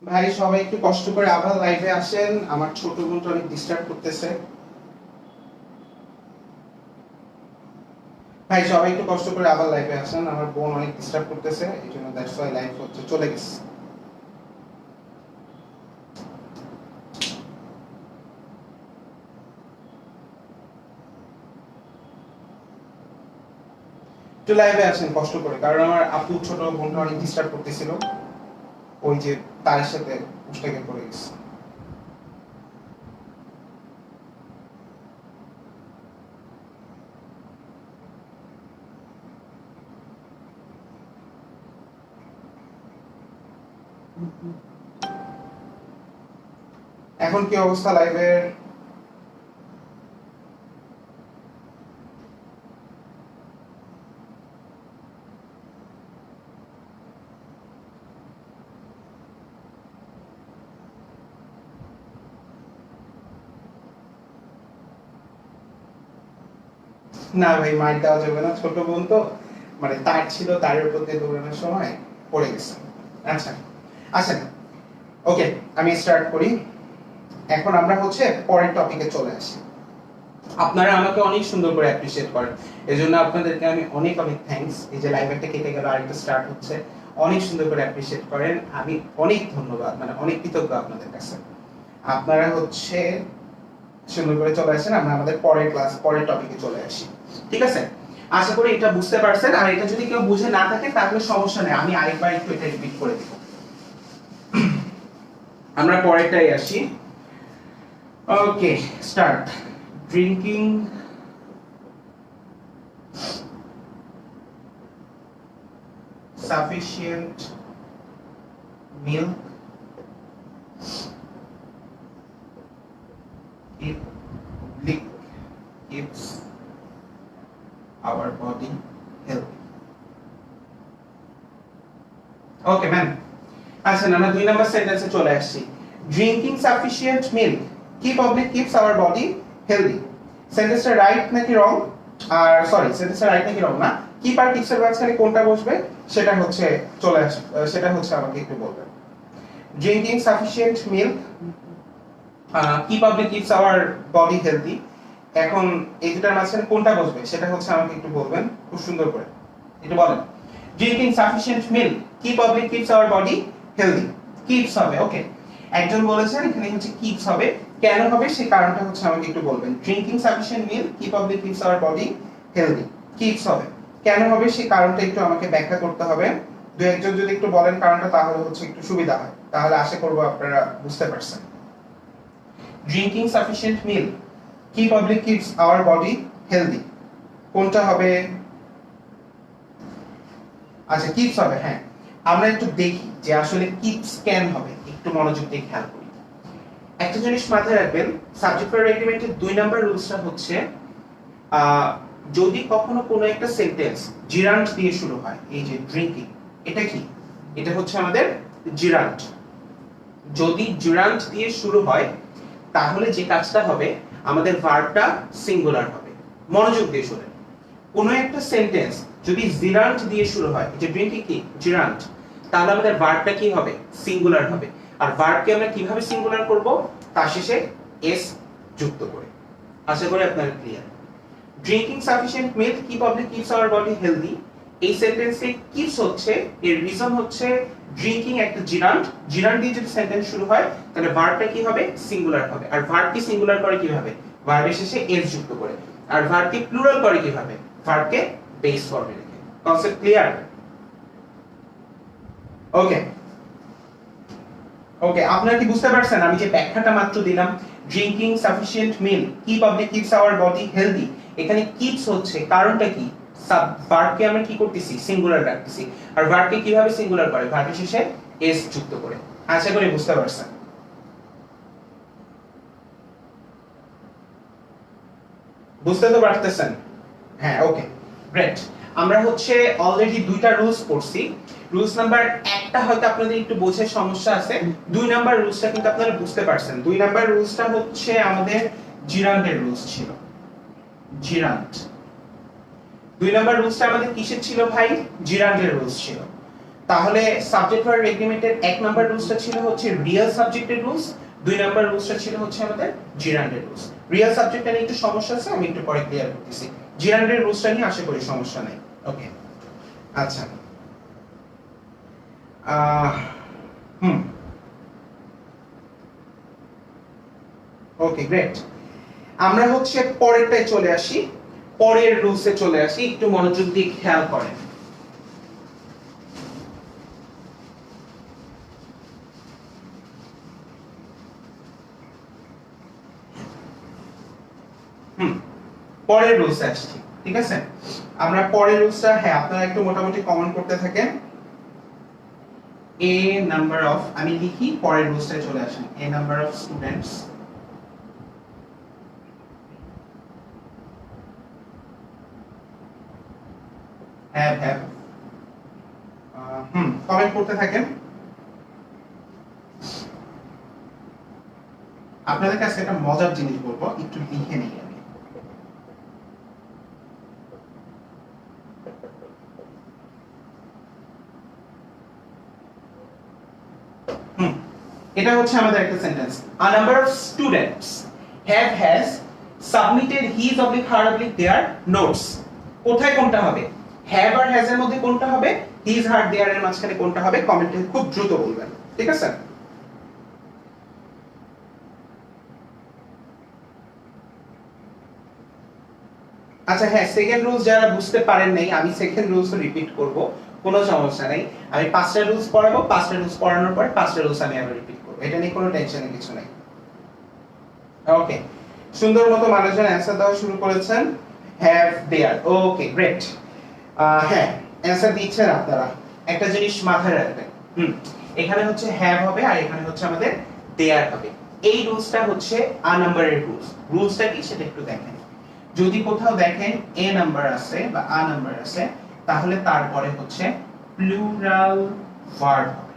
ভাই সবাই একটু কষ্ট করে আবার লাইভে আসেন, আমার ছোট বোনটা অনেক ডিস্টার্ব করতেছে। ভাই সবাই একটু কষ্ট করে আবার লাইভে আসেন, আমার বোন অনেক ডিস্টার্ব করতেছে, এই জন্য দ্যাটস ওয়াই লাইভ হচ্ছে চলে গেছে। একটু লাইভে আসেন কষ্ট করে, কারণ আমার আপু ছোট বোনটা অনেক ডিস্টার্ব করতেছিল, ওই যে তার সাথে উষ্টাকে করে গেছে। এখন কি অবস্থা লাইভের? না ভাই, মাইর দেওয়া যাবে না, ছোট বোন তো, মানে তার ছিল, তারের উপর দিয়ে দৌড়ানোর সময় পড়ে গেছে। আচ্ছা আচ্ছা, ওকে, আমি স্টার্ট করি। এখন আমরা হচ্ছে পরের টপিকে চলে আসি। আপনারা আমাকে অনেক সুন্দর করে অ্যাপ্রিশিয়েট করেন, এজন্য আপনাদেরকে আমি অনেক অনেক থ্যাঙ্কস। এই যে লাইভটা কেটে গেল, আরেকটা স্টার্ট হচ্ছে, অনেক সুন্দর করে অ্যাপ্রিশিয়েট করেন, আমি অনেক ধন্যবাদ, মানে অনেক কৃতজ্ঞ আপনাদের কাছে। আপনারা হচ্ছে সুন্দর করে চলে আসেন, আমরা আমাদের পরের ক্লাস, পরের টপিকে চলে আসি, ঠিক আছে? আশা করি এটা বুঝতে পারছেন, আর এটা যদি কেউ বুঝে না থাকে তাহলে সমস্যা নেই, আমি আরেকবার একটু এটা রিপিট করে দেব। আমরা পরেরটাই আসি। Okay, start. Drinking sufficient milk it keeps our body healthy. Okay ma'am, আচ্ছা আমরা 2 নাম্বার সেন্টেন্সে চলে আসছি। Drinking sufficient milk keeps our body healthy. সেন্টেন্সটা রাইট নাকি রং? আর সরি, সেন্টেন্সটা রাইট নাকি রং না, কিপ আর কিপস এর মাঝখানে কোনটা বসবে সেটা হচ্ছে চলে আসবে, সেটা হচ্ছে আমাকে একটু বলবেন। Drinking sufficient milk keeps our body healthy, এখন এই দুটার মাঝখানে কোনটা বসবে সেটা হচ্ছে আমাকে একটু বলবেন খুব সুন্দর করে, একটু বলেন। Drinking sufficient milk keeps our body healthy, keeps হবে, ওকে। একজন বলেছেন এখানে হচ্ছে কিপস হবে, কেন হবে সেই কারণটা হচ্ছে আমাকে একটু বলবেন। Drinking sufficient milk keeps our body healthy, keeps হবে, কেন হবে সেই কারণটা একটু আমাকে ব্যাখ্যা করতে হবে। দু একজন যদি একটু বলেন কারণটা, তাহলে হচ্ছে একটু সুবিধা হয়, তাহলে আশা করব আপনারা বুঝতে পারছেন। Drinking sufficient milk keeps our body healthy, কোনটা হবে? আচ্ছা কিপস হবে, হ্যাঁ। আমরা একটু দেখি যে আসলে কিপস কেন হবে, একটু মনোযোগ দিয়ে খেয়াল করি। একটা জিনিস মাথায় রাখবেন, সাবজেক্ট ভার্ব এগ্রিমেন্টের 2 নাম্বার রুলসটা হচ্ছে যদি কখনো কোনো একটা সেন্টেন্স জিরান্ট দিয়ে শুরু হয়, এই যে ড্রিঙ্কিং, এটা কি? এটা হচ্ছে আমাদের জিরান্ট। যদি জিরান্ট দিয়ে শুরু হয় তাহলে যে কাজটা হবে, আমাদের ভার্বটা সিঙ্গুলার হবে। মনোযোগ দিয়ে শুনেন, কোনো একটা সেন্টেন্স যদি জিরান্ট দিয়ে শুরু হয়, যে ড্রিঙ্কিং কি জিরান্ট, তাহলে আমাদের ভার্বটা কি হবে? সিঙ্গুলার হবে। আর ভার্বকে আমরা কিভাবে সিঙ্গুলার করব? তার শেষে এস যুক্ত করে। আশা করি আপনারা clear. Drinking sufficient milk keeps our body healthy, এই সেন্টেন্সে কিপস হচ্ছে, এর রিজন হচ্ছে ড্রিঙ্কিং একটা জিরান্ট, জিরান্ট দিয়ে যদি সেন্টেন্স শুরু হয় তাহলে ভার্বটা কি হবে? সিঙ্গুলার হবে। আর ভার্বকে সিঙ্গুলার করে কিভাবে? ভার্বের শেষে এস যুক্ত করে। আর ভার্বকে প্লুরাল করে কিভাবে? ভার্বকে বেস ফর্মে রেখে। Concept clear? ওকে ওকে, আপনারা কি বুঝতে পারছেন আমি যে ব্যাখ্যাটা মাত্র দিলাম? Drinking sufficient milk keeps our body healthy, এখানে কিপস হচ্ছে কারণটা কি? ভার্বকে আমরা কি করতেছি? সিঙ্গুলার রাখতেছি। আর ভার্বকে কিভাবে সিঙ্গুলার করে? ভার্বের শেষে এস যুক্ত করে। আশা করি বুঝতে পারছেন। বুঝতে তো পারতেছেন? হ্যাঁ, ওকে, গ্রেট। আমরা হচ্ছে অলরেডি 2টা রুলস পড়ছি। রুলস নাম্বার 1টা হয়তো আপনাদের একটু বোঝার সমস্যা আছে, 2 নাম্বার রুলসটা কিন্তু আপনারা বুঝতে পারছেন। 2 নাম্বার রুলসটা হচ্ছে আমাদের জিরান্টের রুলস ছিল, জিরান্ট। 2 নাম্বার রুলসটা আমাদের কিসের ছিল ভাই? জিরান্টের রুলস ছিল। তাহলে সাবজেক্ট ভার্ব এগ্রিমেন্টের এক নাম্বার রুলসটা ছিল হচ্ছে রিয়েল সাবজেক্টের রুলস, দুই নাম্বার রুলসটা ছিল হচ্ছে আমাদের জিরান্ডের রুলস। রিয়েল সাবজেক্টটা নিয়ে একটু সমস্যা আছে, আমি একটু পরে ক্লিয়ার করতেছি। জিরান্ডের রুলসটা নিয়ে আশা করি সমস্যা নাই। ওকে, আচ্ছা ওকে গ্রেট। আমরা হচ্ছে পরেরটায় চলে আসি, পরের রুলসে চলে আসি, একটু মনোযোগ দিয়ে খেয়াল করেন। পরের রুলসে আসছি, ঠিক আছে? আমরা পরের রুলসটা, হ্যাঁ আপনারা একটু মোটামুটি কমেন্ট করতে থাকেন। এ নাম্বার অফ, আমি লিখি পরের রুলসটায় চলে আসেন। A number of students have comment করতে থাকেন। আপনাদের কাছে একটা মজার জিনিস বলবো, একটু লিখে নেই আমি। এটা হচ্ছে আমাদের একটা sentence. A number of students has submitted his oblique her oblique their notes। কোথায় কোনটা হবে? have আর has এর মধ্যে কোনটা হবে? his her their এর মাঝখানে কোনটা হবে? কমেন্টে খুব দ্রুত বলবেন, ঠিক আছে? আচ্ছা হ্যাঁ, সেকেন্ড রুলস যারা বুঝতে পারেন নাই, আমি সেকেন্ড রুলস রিপিট করব, কোনো সমস্যা নাই। আমি পাঁচটা রুলস পড়াবো, পাঁচটা রুলস পড়ানোর পরে পাঁচটা রুলস আমি আবার রিপিট করব, এটা নিয়ে কোনো টেনশনের কিছু নাই। ওকে, সুন্দর মতো মানুষজন অ্যানসার দেওয়া শুরু করেছেন। Have their, okay great. হ্যাঁ অ্যানসার দিচ্ছেন আপনারা, একটা জিনিস মাথায় রাখবেন। এখানে হচ্ছে হ্যাভ হবে আর এখানে হচ্ছে আমাদের দেয়ার হবে। এই রুলসটা হচ্ছে আ নাম্বারের রুলস। রুলসটা কি সেটা একটু দেখেন। যদি কোথাও দেখেন এ নাম্বার আছে বা আ নাম্বার আছে, তাহলে তারপরে হচ্ছে প্লুরাল ভার্ব হবে।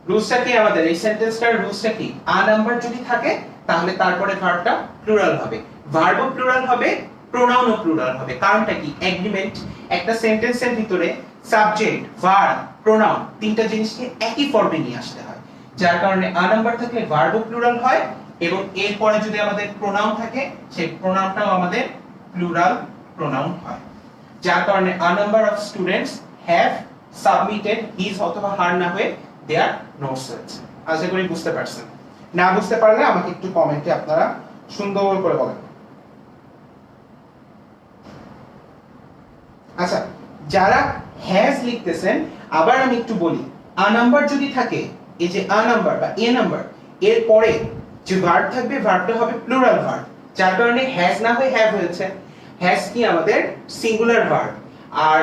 রুলসটা কি আমাদের এই সেন্টেন্সটার রুলসটা কি? আ নাম্বার যদি থাকে তাহলে তারপরে ভার্বটা প্লুরাল হবে, ভার্বও প্লুরাল হবে, প্রোনাউনও প্লুরাল হবে। কারণটা কি? এগ্রিমেন্ট একটা সেন্টেন্সের ভিতরে সাবজেক্ট, ভার্ব, প্রোনাউন তিনটা জিনিসকে একই ফর্মে নিয়ে আসতে হয়, যার কারণে আ নাম্বার থাকলে ভার্বও প্লুরাল হয় এবং এরপরে যদি আমাদের প্রোনাউন থাকে সেই প্রোনাউনটাও আমাদের প্লুরাল প্রোনাউন হয়। যার কারণে আ number of students have submitted his অথবা হার না হয়ে দেয়ার নোটস হয়েছে। আশা করি বুঝতে পারছেন। না বুঝতে পারলে আমাকে একটু কমেন্টে আপনারা সুন্দর করে বলেন। আচ্ছা, যারা হ্যাজ লিখতেছেন আবার আমি একটু বলি, আ নাম্বার যদি থাকে, এই যে আ নাম্বার বা এ নাম্বার, এর পরে যে ভার্ব থাকবে ভার্বটা হবে প্লুরাল ভার্ব, যার কারণে হ্যাজ না হয়ে হ্যাভ হয়েছে। হ্যাজ কি আমাদের সিঙ্গুলার ভার্ব, আর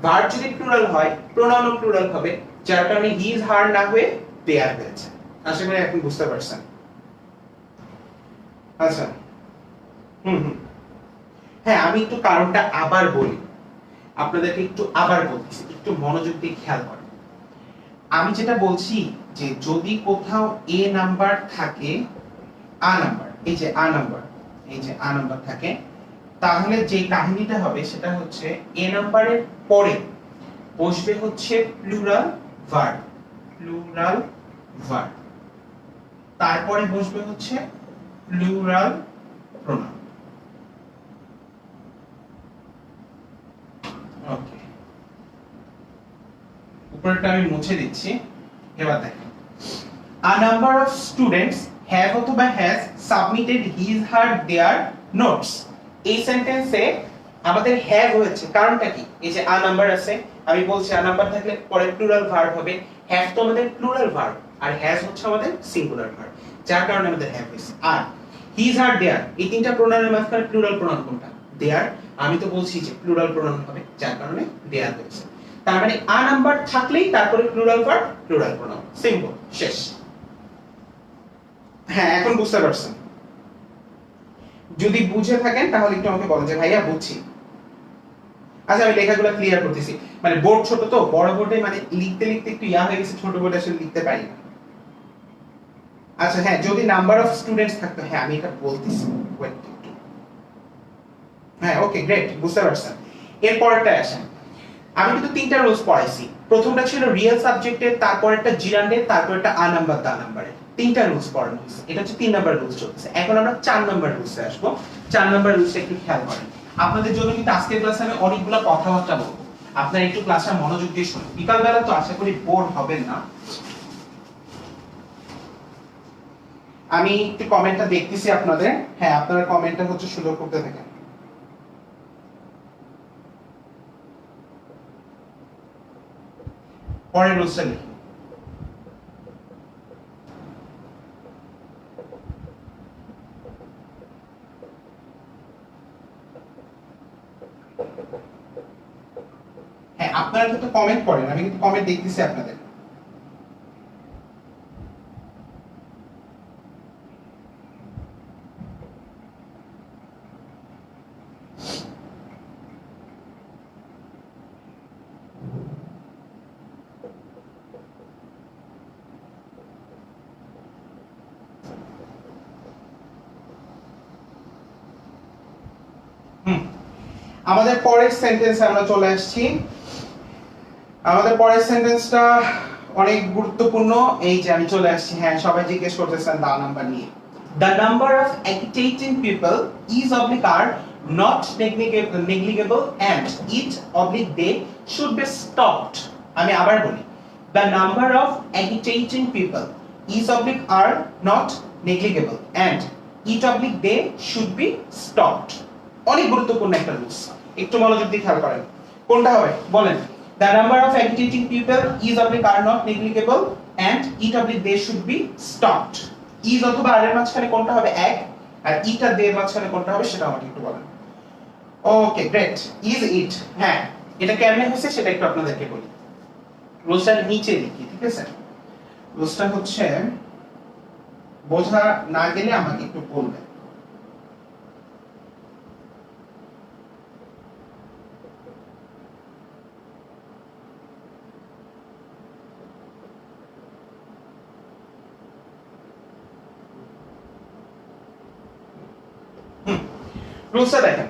ভার্ব যদি প্লুরাল হয় প্রোনাউনও প্লুরাল হবে, যার কারণে হিজ হার না হয়ে দেয়ার হয়েছে। আশা করি এখন বুঝতে পারছেন। আচ্ছা হ্যাঁ, আমি একটু কারণটা আবার বলি, আপনাদেরকে একটু আবার বলছি, একটু মনোযোগ দিয়ে খেয়াল করেন। আমি যেটা বলছি যে যদি কোথাও এ নাম্বার থাকে, আ নাম্বার, এই যে আ নাম্বার, এই যে আ নাম্বার থাকে, তাহলে যে কাহিনীটা হবে সেটা হচ্ছে এ নাম্বারের পরে বসবে হচ্ছে প্লুরাল ভার্ব, প্লুরাল ভার্ব, তারপরে বসবে হচ্ছে প্লুরাল প্রোনাউন। ওকে, উপরটা আমি মুছে দিচ্ছি। এবার দেখেন, a number of students have অথবা has submitted his her their notes. এই সেন্টেন্সে আমাদের হ্যাভ হয়েছে, কারণটা কি? এই যে আ নাম্বার আছে, আমি বলছি আ নাম্বার থাকলে পরে প্লুরাল ভার্ব হবে। হ্যাভ তো আমাদের প্লুরাল ভার্ব আর হ্যাজ হচ্ছে আমাদের সিঙ্গুলার ভার্ব, যার কারণে আমাদের হ্যাভ হয়েছে। আর হিজ আর দেয়ার, এই তিনটা প্রোনাউনের মাঝখানে প্লুরাল প্রোনাউন কোনটা? দেয়ার। আমি তো বলছি যে প্লুরাল প্রোনাউন হবে, যার কারণে দেয়ার হয়েছে। তার মানে আ নাম্বার থাকলেই তারপরে plural verb, plural pronoun, simple, শেষ। হ্যাঁ, এখন বুঝতে পারছেন? যদি বুঝে থাকেন তাহলে একটু আমাকে বলেন যে ভাইয়া বুঝছি। আচ্ছা, আমি লেখাগুলো ক্লিয়ার করতেছি, মানে বোর্ড ছোট তো, বড় বোর্ডে মানে লিখতে লিখতে একটু ইয়া হয়ে গেছে, ছোট বোর্ডে আসলে লিখতে পারি না। আচ্ছা হ্যাঁ, যদি নাম্বার অফ স্টুডেন্টস থাকতো, হ্যাঁ আমি এটা বলতেছি, ওয়েট একটু। হ্যাঁ ওকে গ্রেট, বুঝতে পারছেন। এরপরটা আসেন, আমি কিন্তু তিনটা রুলস পড়াইছি। প্রথমটা ছিল রিয়েল সাবজেক্টের, তারপর একটা জিরান্ডের, তারপর একটা আ নাম্বার দা নাম্বারের। তিনটা রুলস পড়ানো হয়েছে। এটা হচ্ছে 3 নাম্বার রুলস চলছে। এখন আমরা 4 নাম্বার রুলসে আসবো। 4 নাম্বার রুলসে একটু খেয়াল করেন। আপনাদের জন্য কিন্তু আজকের ক্লাসে আমি অনেকগুলো কথাবার্তা বলবো। আপনারা একটু ক্লাসে মনোযোগ দিয়ে শুনুন। বিকালবেলা তো আশা করি বোর হবেন না। আমি একটু কমেন্টটা দেখতেছি আপনাদের। হ্যাঁ, আপনারা কমেন্টটা হচ্ছে সুন্দর করতে থাকেন। পরের রুলসটা লিখি। হ্যাঁ, আপনারা কিন্তু কমেন্ট করেন, আমি কিন্তু কমেন্ট দেখতেছি আপনাদের। আমাদের পরের সেন্টেন্সে আমরা চলে আসছি। আমাদের পরের সেন্টেন্সটা অনেক গুরুত্বপূর্ণ। এই যে আমি চলে আসছি। হ্যাঁ, সবাই জিজ্ঞেস করতেছেন দা নাম্বার নিয়ে। The number of agitating people is oblique are not negligible and it oblique they should be stopped. আমি আবার বলি, the number of agitating people is oblique are not negligible and it oblique they should be stopped. অনেক গুরুত্বপূর্ণ একটা rules, একটু মনোযোগ দিয়ে খেয়াল করেন। কোনটা হবে বলেন? The number of agitating people is oblique are not negligible and it oblique they should be stopped. is অথবা আর এর মাঝখানে কোনটা হবে এক, আর it আর they এর মাঝখানে কোনটা হবে সেটা আমাকে একটু বলেন। ওকে, গ্রেট। is it, হ্যাঁ, এটা কেমনে হয়েছে সেটা একটু আপনাদেরকে বলি। রুলসটা নিচে লিখি, ঠিক আছে? রুলসটা হচ্ছে বোঝা না গেলে আমাকে একটু বলবেন। রুলসটা দেখেন,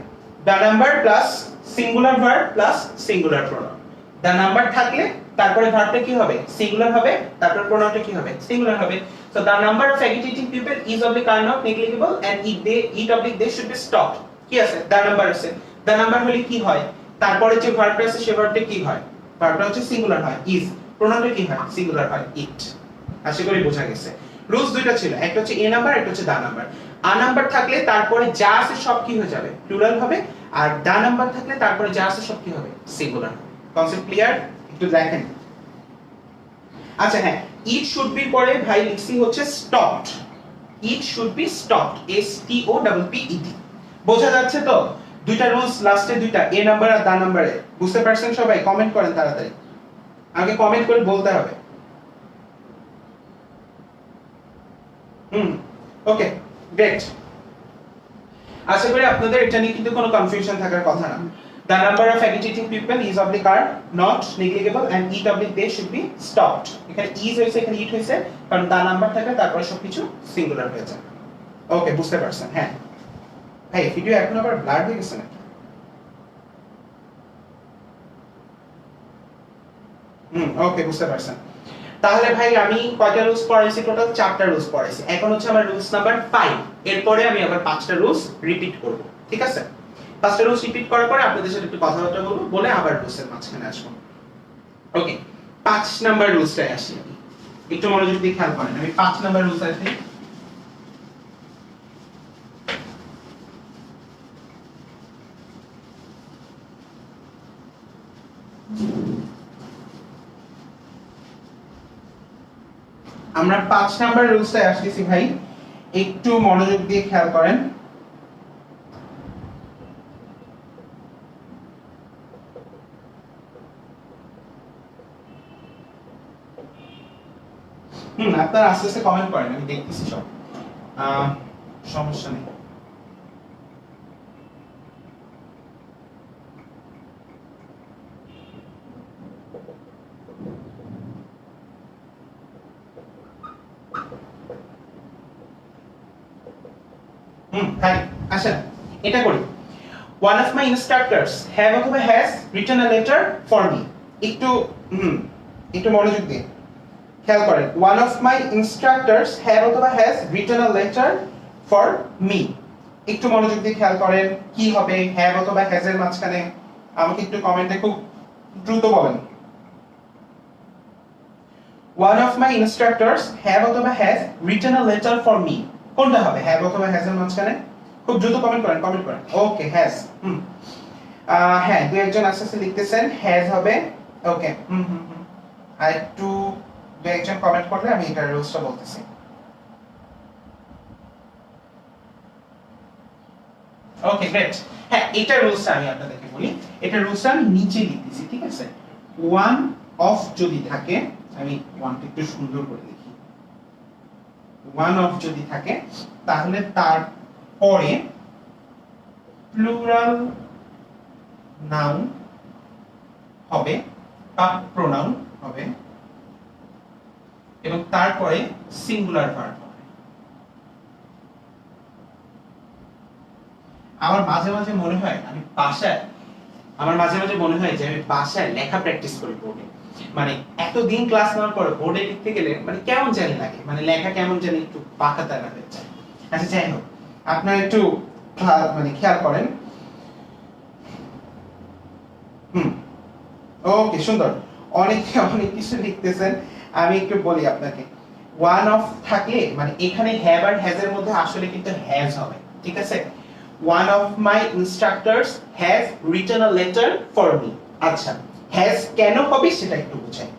the number plus singular verb plus singular pronoun। the number থাকলে তারপরে ভার্বটা কি হবে? সিঙ্গুলার হবে, তারপর প্রোনাউনটা কি হবে? সিঙ্গুলার হবে। so the number of agitating people is oblique are not negligible and it oblique they should be stopped। কি আছে? the number আছে। the number হলে কি হয়? তারপরে যে ভার্বটা আছে সে ভার্বটা কি হয়? ভার্বটা হচ্ছে সিঙ্গুলার হয়, is। প্রোনাউনটা কি হয়? সিঙ্গুলার হয়, it। আশা করি বোঝা গেছে। রুলস দুইটা ছিল, একটা হচ্ছে এ নাম্বার, একটা হচ্ছে দা নাম্বার। আ নাম্বার থাকলে তারপরে যা আছে সব কি হয়ে যাবে? প্লুরাল হবে। আর দা নাম্বার থাকলে তারপরে যা আছে সব কি হবে? সিঙ্গুলার। Concept clear? একটু দেখেন। আচ্ছা, হ্যাঁ, ইট শুড বি পরে ভাই লিখছি হচ্ছে stopped. It should be stopped, S T O P P E D। বোঝা যাচ্ছে তো? দুইটা রুলস, লাস্টে দুইটা, এ নাম্বার আর দা নাম্বারে। বুঝতে পারছেন সবাই? কমেন্ট করেন তাড়াতাড়ি, আগে কমেন্ট করে বলতে হবে। ওকে, গ্রেট। আশা করি আপনাদের এটা নিয়ে কিন্তু কোনো কনফিউশন থাকার কথা না। The number of agitating people is oblique are not negligible and it oblique they should be stopped। এখানে is হইছে, এখানে it হইছে, কারণ দা নাম্বার থাকে তারপরে সবকিছু সিঙ্গুলার হয়ে যায়। ওকে, বুঝতে পারছেন? হ্যাঁ ভাই, ভিডিও এখন আবার ব্লার হয়ে গেছে নাকি? ওকে, বুঝতে পারছেন। তাহলে ভাই আমি কয়টা রুলস পড়াইছি? টোটাল 4টা রুলস পড়াইছি। এখন হচ্ছে আমার রুলস নাম্বার 5। এরপরে আমি আবার 5টা রুলস রিপিট করব, ঠিক আছে? 5টা রুলস রিপিট করার পরে আপনাদের সাথে একটু কথাবার্তা বলবো, বলে আবার রুলসের মাঝখানে আসবো। ওকে, 5 নাম্বার রুলসটাই আসি। একটু মনোযোগ দিয়ে খেয়াল করেন। আমি 5 নাম্বার রুলস আসি। আমরা 5 নাম্বার রুলসটাই আসতেছি ভাই, একটু মনোযোগ দিয়ে খেয়াল করেন। আপনারা আস্তে আস্তে কমেন্ট করেন, আমি দেখতেছি সব, সমস্যা নেই। তাই আসেন এটা করি। one of my instructors have অথবা has written a letter for me একটু একটু মনোযোগ দিন খেয়াল করেন one of my instructors have অথবা has written a letter for me একটু মনোযোগ দিয়ে খেয়াল করেন কি হবে have অথবা has এর মাঝখানে আমাকে একটু কমেন্টে খুব দ্রুত বলেন one of my instructors have অথবা has written a letter for me কোনটা হবে have অথবা has এর মাঝখানে খুব দ্রুত কমেন্ট করেন ওকে has হ্যাঁ দুই একজন আস্তে লিখতেছেন has হবে ওকে আর একটু দুই একজন কমেন্ট করলে আমি এটার রুলসটা বলতেছি ওকে গ্রেট হ্যাঁ এটা রুলসটা আমি আপনাদেরকে বলি এটা রুলসটা আমি নিচে লিখতেছি ঠিক আছে one of যদি থাকে আমি ওয়ানটা একটু সুন্দর করে লিখি one of যদি থাকে তাহলে তার পরে প্লুরাল নাউন হবে বা প্রোনাউন হবে এবং তারপরে সিঙ্গুলার ভার্ব হবে আমার মাঝে মাঝে মনে হয় যে আমি বাসায় লেখা প্র্যাকটিস করি বোর্ডে মানে এতদিন ক্লাস নেওয়ার পর বোর্ডে লিখতে গেলে মানে কেমন জানি লাগে মানে লেখা কেমন জানি একটু পাকা তারা হয়ে যায় আচ্ছা যাই হোক আপনারা একটু মানে খেয়াল করেন ওকে সুন্দর অনেক কিছু লিখতেছেন আমি একটু বলি আপনাকে one of থাকলে মানে এখানে have আর has এর মধ্যে আসলে কিন্তু has হবে ঠিক আছে one of my instructors has written a letter for me আচ্ছা has কেন হবে সেটা একটু বুঝাই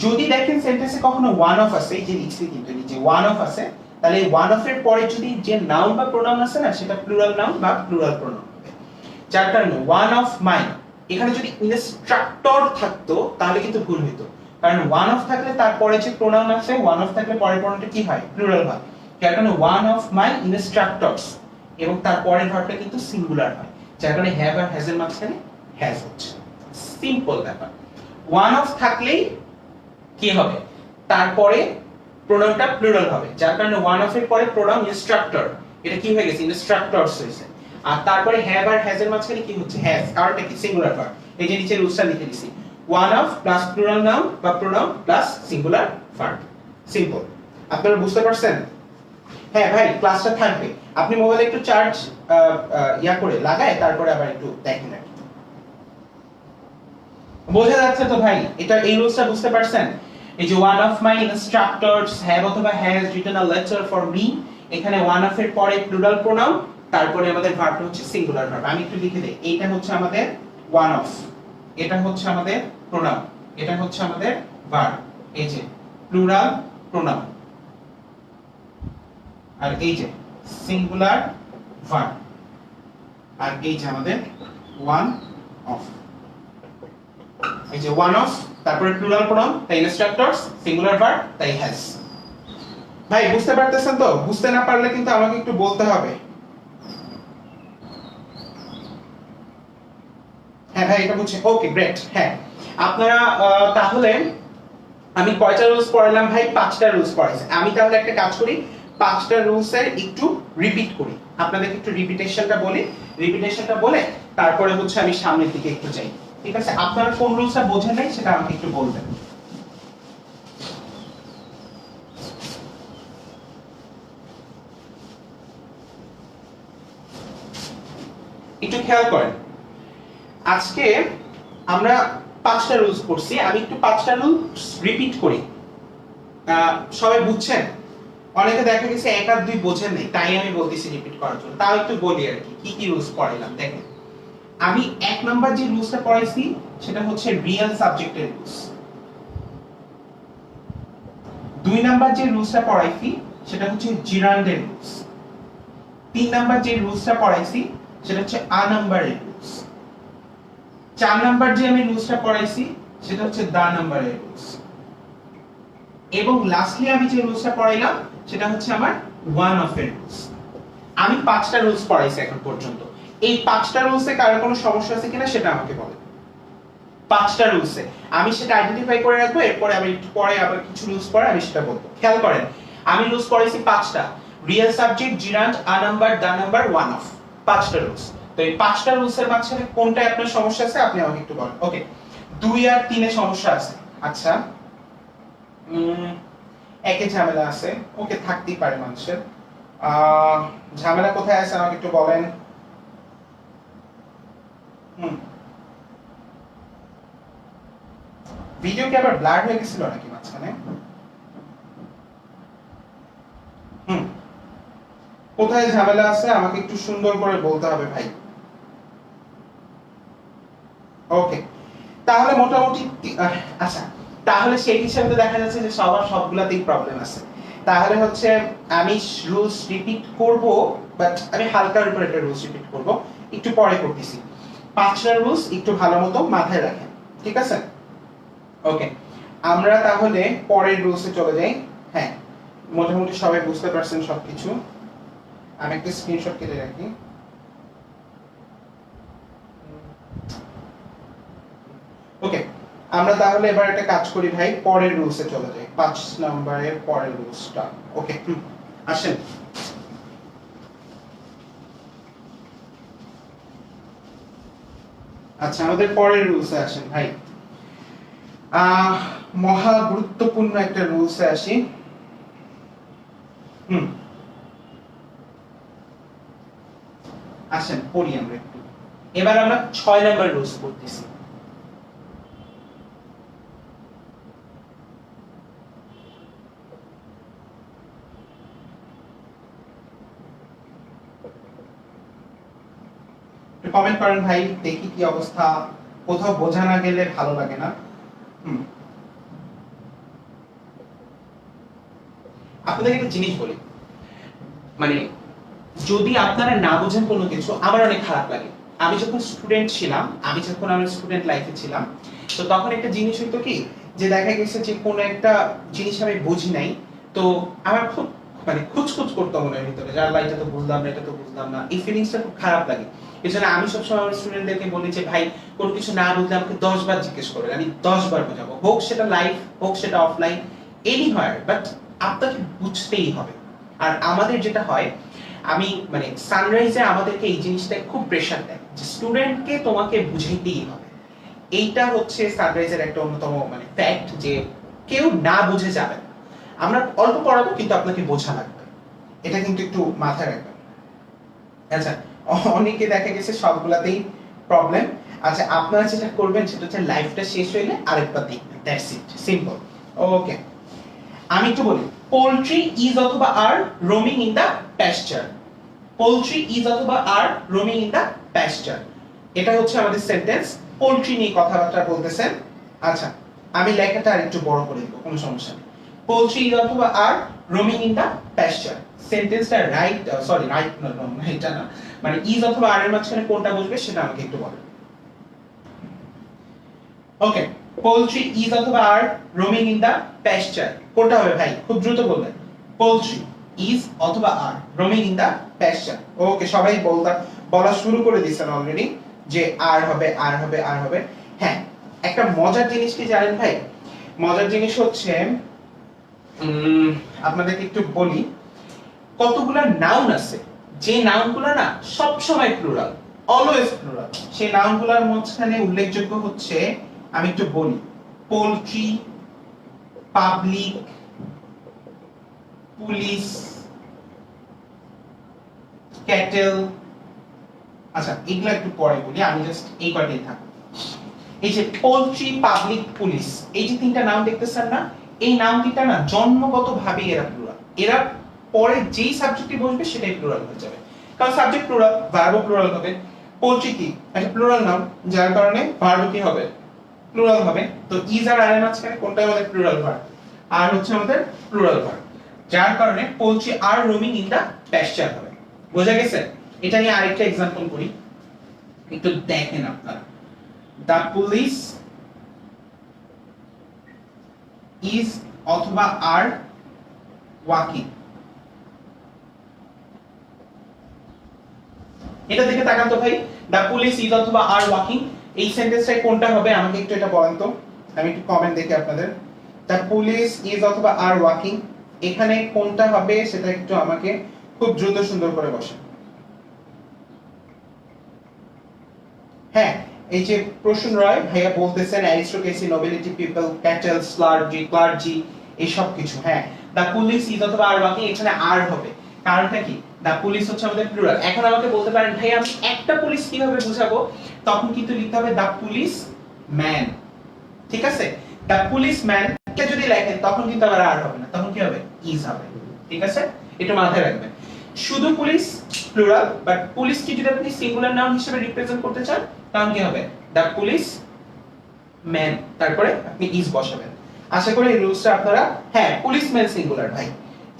যদি দেখেন সেন্টেন্সে কখনো one of আছে এই যে লিখছি কিন্তু নিচে one of আছে তাহলে one of এর পরে যদি যে নাউন বা প্রোনাউন আছে না সেটা প্লুরাল নাউন বা প্লুরাল প্রোনাউন হবে যার কারণে one of my এখানে যদি ইনস্ট্রাক্টর থাকতো তাহলে কিন্তু ভুল হতো কারণ one of থাকলে তারপরে যে প্রোনাউন আছে one of থাকলে পরের প্রোনাউনটা কি হয় প্লুরাল হয় যার কারণে one of my instructors এবং তারপরের ভার্বটা কিন্তু সিঙ্গুলার হয় যার কারণে have আর has এর মাঝখানে has হচ্ছে সিম্পল ব্যাপার one of থাকলেই কি হবে তারপরে প্রোনাউনটা প্লুরাল হবে যার কারণে one of এর পরে প্রোনাউন ইনস্ট্রাক্টর এটা কি হয়ে গেছে ইনস্ট্রাক্টরস হইছে আর তারপরে have আর has এর মাঝখানে কি হচ্ছে has কারণটা কি সিঙ্গুলার ভার্ব এই যে নিচে রুলসটা লিখে দিছি one of plus plural noun বা pronoun plus singular verb simple আপনারা বুঝতে পারছেন হ্যাঁ ভাই ক্লাসটা থাকবে আপনি মোবাইলে একটু চার্জ করে লাগায় তারপরে আবার একটু দেখেন বোঝা যাচ্ছে তো ভাই এটা এই রুলসটা বুঝতে পারছেন এই যে one of my instructors have অথবা has written a letter for me এখানে one of এর পরে প্লুরাল প্রোনাউন তারপরে আমাদের ভার্বটা হচ্ছে সিঙ্গুলার ভার্ব আমি একটু লিখে দেই এইটা হচ্ছে আমাদের one of এটা হচ্ছে আমাদের প্রোনাউন এটা হচ্ছে আমাদের ভার্ব এই যে প্লুরাল প্রোনাউন আর এই যে সিঙ্গুলার ভার্ব আর এই যে আমাদের one of এই যে one of তারপরে প্লুরাল প্রোনাউন তাই ইনস্ট্রাক্টরস সিঙ্গুলার ভার্ব তাই has ভাই বুঝতে পারতেছেন তো বুঝতে না পারলে কিন্তু আমাকে একটু বলতে হবে হ্যাঁ ভাই এটা বুঝছি ওকে গ্রেট হ্যাঁ আপনারা তাহলে আমি কয়টা রুলস পড়ালাম ভাই 5টা রুলস পড়াইছি আমি তাহলে একটা কাজ করি 5টা রুলস এর একটু রিপিট করি আপনাদেরকে একটু রিপিটেশনটা বলে তারপরে হচ্ছে আমি সামনের দিকে একটু যাই ঠিক আছে আপনারা কোন রুলসটা বোঝেন নাই সেটা আমাকে একটু বলবেন একটু খেয়াল করেন আজকে আমরা 5টা রুলস পড়ছি আমি একটু 5টা রুলস রিপিট করি সবাই বুঝছেন অনেকে দেখা গেছে এক আর দুই বোঝেন নাই তাই আমি বলতেছি রিপিট করার জন্য তাও একটু বলি আর কি কি রুলস পড়াইলাম দেখেন আমি 1 নাম্বার যে রুলসটা পড়াইছি সেটা হচ্ছে রিয়েল সাবজেক্টের রুলস 2 নাম্বার যে রুলসটা পড়াইছি সেটা হচ্ছে জিরান্ডের রুলস 3 নাম্বার যে রুলসটা পড়াইছি সেটা হচ্ছে আ নাম্বারের রুলস 4 নাম্বার যে আমি রুলসটা পড়াইছি সেটা হচ্ছে দা নাম্বারের রুলস এবং লাস্টলি আমি যে রুলসটা পড়াইলাম সেটা হচ্ছে আমার ওয়ান অফ এর রুলস আমি 5টা রুলস পড়াইছি এখন পর্যন্ত এই 5টা রুলসে কারো কোনো সমস্যা আছে কিনা সেটা আমাকে বলেন 5টা রুলসে আমি সেটা আইডেন্টিফাই করে রাখবো এরপরে আমি একটু পরে আবার কিছু রুলস পড়ে আমি সেটা বলবো খেয়াল করেন আমি রুলস পড়াইছি 5টা real subject gerund a number the number one of 5টা রুলস তো এই পাঁচটা রুলসের মাঝখানে কোনটায় আপনার সমস্যা আছে আপনি আমাকে একটু বলেন। ওকে, 2 আর 3 এ সমস্যা আছে। আচ্ছা, একে ঝামেলা আছে। ওকে, থাকতেই পারে মানুষের। ঝামেলা কোথায় আছে আমাকে একটু বলেন। ভিডিও কি আবার ব্লার হয়ে গেছিল নাকি মাঝখানে? কোথায় ঝামেলা আছে আমাকে একটু সুন্দর করে বলতে হবে ভাই। ওকে, তাহলে মোটামুটি আচ্ছা, তাহলে সেই হিসাবে দেখা যাচ্ছে যে সবার সবগুলাতেই প্রবলেম আছে। তাহলে হচ্ছে আমি রুলস রিপিট করব, বাট আমি হালকার উপর একটা রুলস রিপিট করব, একটু পরে করতেছি। পাঁচটা রুলস একটু ভালো মতো মাথায় রাখেন, ঠিক আছে? ওকে, আমরা তাহলে পরের রুলসে চলে যাই। হ্যাঁ, মোটামুটি সবাই বুঝতে পারছেন সবকিছু। আমি একটা স্ক্রিনশট কেটে রাখি। ওকে, আমরা তাহলে এবার একটা কাজ করি ভাই, পরের রুলসে চলে যাই। 5 নম্বরের পরের রুলসটা। ওকে, আসেন। আচ্ছা, আমাদের পরের রুলসে আসেন ভাই। মহা গুরুত্বপূর্ণ একটা রুলসে আসি। আসেন পড়ি আমরা একটু। এবার আমরা 6 নাম্বার রুলস পড়তেছি। কমেন্ট করেন ভাই, দেখি কি অবস্থা। কোথাও বোঝা না গেলে ভালো লাগে না। আপনাদের একটা জিনিস বলি, মানে যদি আপনারা না বোঝেন কোনো কিছু, আমার অনেক খারাপ লাগে। আমি যখন স্টুডেন্ট ছিলাম, আমি যখন আমার স্টুডেন্ট লাইফে ছিলাম, তো তখন একটা জিনিস হইতো কি, যে দেখা গেছে যে কোনো একটা জিনিস আমি বুঝি নাই, তো আমার খুব মানে খুঁজখুঁজ করতে মনে হয় ভিতরে, যে আল্লাহ এটা তো বুঝলাম না, এটা তো বুঝলাম না। এই ফিলিংসটা খুব খারাপ লাগে। এই জন্য আমি সবসময় আমার স্টুডেন্টদেরকে বলি যে ভাই, কোনো কিছু না বুঝলে আমাকে 10 বার জিজ্ঞেস করবেন, আমি 10 বার বোঝাবো, হোক সেটা লাইভ, হোক সেটা অফলাইন, এনিহোয়ার, বাট আপনাকে বুঝতেই হবে। আর আমাদের যেটা হয়, আমি মানে সানরাইজে আমাদেরকে এই জিনিসটা খুব প্রেসার দেয় যে স্টুডেন্টকে তোমাকে বুঝাইতেই হবে। এইটা হচ্ছে সানরাইজের একটা অন্যতম মানে ফ্যাক্ট, যে কেউ না বুঝে যাবে না। আমরা অল্প পড়াবো, কিন্তু আপনাকে বোঝা লাগবে। এটা কিন্তু একটু মাথায় রাখবেন। আচ্ছা, অনেকে দেখা গেছে সবগুলাতেই প্রবলেম। আচ্ছা, আপনারা যেটা করবেন সেটা হচ্ছে লাইফটা শেষ হইলে আরেকবার দেখবেন, দ্যাটস ইট, সিম্পল। ওকে, আমি একটু বলি। পোল্ট্রি ইজ অথবা are roaming in the pasture. Poultry is অথবা আর রোমিং ইন দা প্যাস্চার, এটা হচ্ছে আমাদের সেন্টেন্স। পোল্ট্রি নিয়ে কথাবার্তা বলতেছেন। আচ্ছা, আমি লেখাটা আরেকটু বড় করে দেব, কোনো সমস্যা নেই। পোল্ট্রি ইজ অথবা আর রোমিং ইন দা প্যাস্চার, সেন্টেন্সটা রাইট, সরি রাইট না, এটা না, মানে ইজ অথবা আর এর মাঝখানে কোনটা বসবে সেটা আমাকে একটু বলেন। ওকে, পোল্ট্রি ইজ অথবা আর রোমিং ইন দা প্যাস্চার, কোনটা হবে ভাই? খুব দ্রুত বলবেন। পোল্ট্রি ইজ অথবা আর রোমিং ইন দা প্যাস্চার। ওকে, সবাই বলা শুরু করে দিয়েছেন অলরেডি যে আর হবে, আর হবে, আর হবে। হ্যাঁ, একটা মজার জিনিস কি জানেন ভাই? মজার জিনিস হচ্ছে, আপনাদেরকে একটু বলি, কতগুলা নাউন আছে যে নাউনগুলো না সব সময় প্লুরাল, অলওয়েজ প্লুরাল। সেই নাউনগুলোর মাঝখানে উল্লেখযোগ্য হচ্ছে, আমি একটু বলি, পোল্ট্রি, পাবলিক, পুলিশ, ক্যাটেল। আচ্ছা, এগুলা একটু পরে বলি, আমি জাস্ট এই কয়টাই থাকবো। এই যে পোল্ট্রি, পাবলিক, পুলিশ, এই যে তিনটা নাম দেখতেছেন না, এই নাম তিনটা না জন্মগতভাবে এরা প্লুরাল। এরা পরে যেই সাবজেক্টে বসবে সেটাই প্লুরাল হয়ে যাবে, কারণ সাবজেক্ট প্লুরাল, ভার্বও প্লুরাল হবে। পোল্ট্রি কি একটা প্লুরাল নাম, যার কারণে ভার্ব কি হবে? প্লুরাল হবে। তো ইজ আর আর এর মাঝখানে কোনটা আমাদের প্লুরাল ভার্ব? আর হচ্ছে আমাদের প্লুরাল ভার্ব, যার কারণে poultry are roaming in the pasture হবে। বোঝা গেছে? এটা নিয়ে আরেকটা एग्जांपल করি, একটু দেখেন আপনারা। The police is অথবা are walking। এটা দেখে তাকান তো ভাই, the police is অথবা are walking, এই সেন্টেন্সটাই কোনটা হবে আমাকে একটু এটা বলেন তো। আমি একটু কমেন্ট দেখি আপনাদের। the police is অথবা are walking, এখানে কোনটা হবে সেটা একটু আমাকে খুব দ্রুত সুন্দর করে বসেন। হ্যাঁ, এই যে প্রসূন রয় ভাইয়া বলতেছেন aristocracy, nobility, people, cattle, clergy এইসব কিছু। হ্যাঁ, দা পুলিশ ইজ অথবা আর ওয়াকিং, এখানে আর হবে, কারণটা কি, দা পুলিশ হচ্ছে আমাদের প্লুরাল। এখন আমাকে বলতে পারেন ভাই আমি একটা পুলিশ কিভাবে বুঝাবো, তখন কিন্তু লিখতে হবে দা পুলিশ ম্যান, ঠিক আছে। দা পুলিশ ম্যান কে যদি লেখেন তখন কিন্তু আবার আর হবে না, তখন কি হবে, ইজ হবে, ঠিক আছে, এটা মাথায় রাখবেন। শুধু পুলিশ প্লুরাল, বাট পুলিশ কি যদি আপনি সিঙ্গুলার নাউন হিসেবে রিপ্রেজেন্ট করতে চান তখন কি হবে, দা পুলিশ ম্যান, তারপরে আপনি ইজ বসাবেন। আশা করি এই রুলসটা আপনারা, হ্যাঁ পুলিশম্যান সিঙ্গুলার ভাই,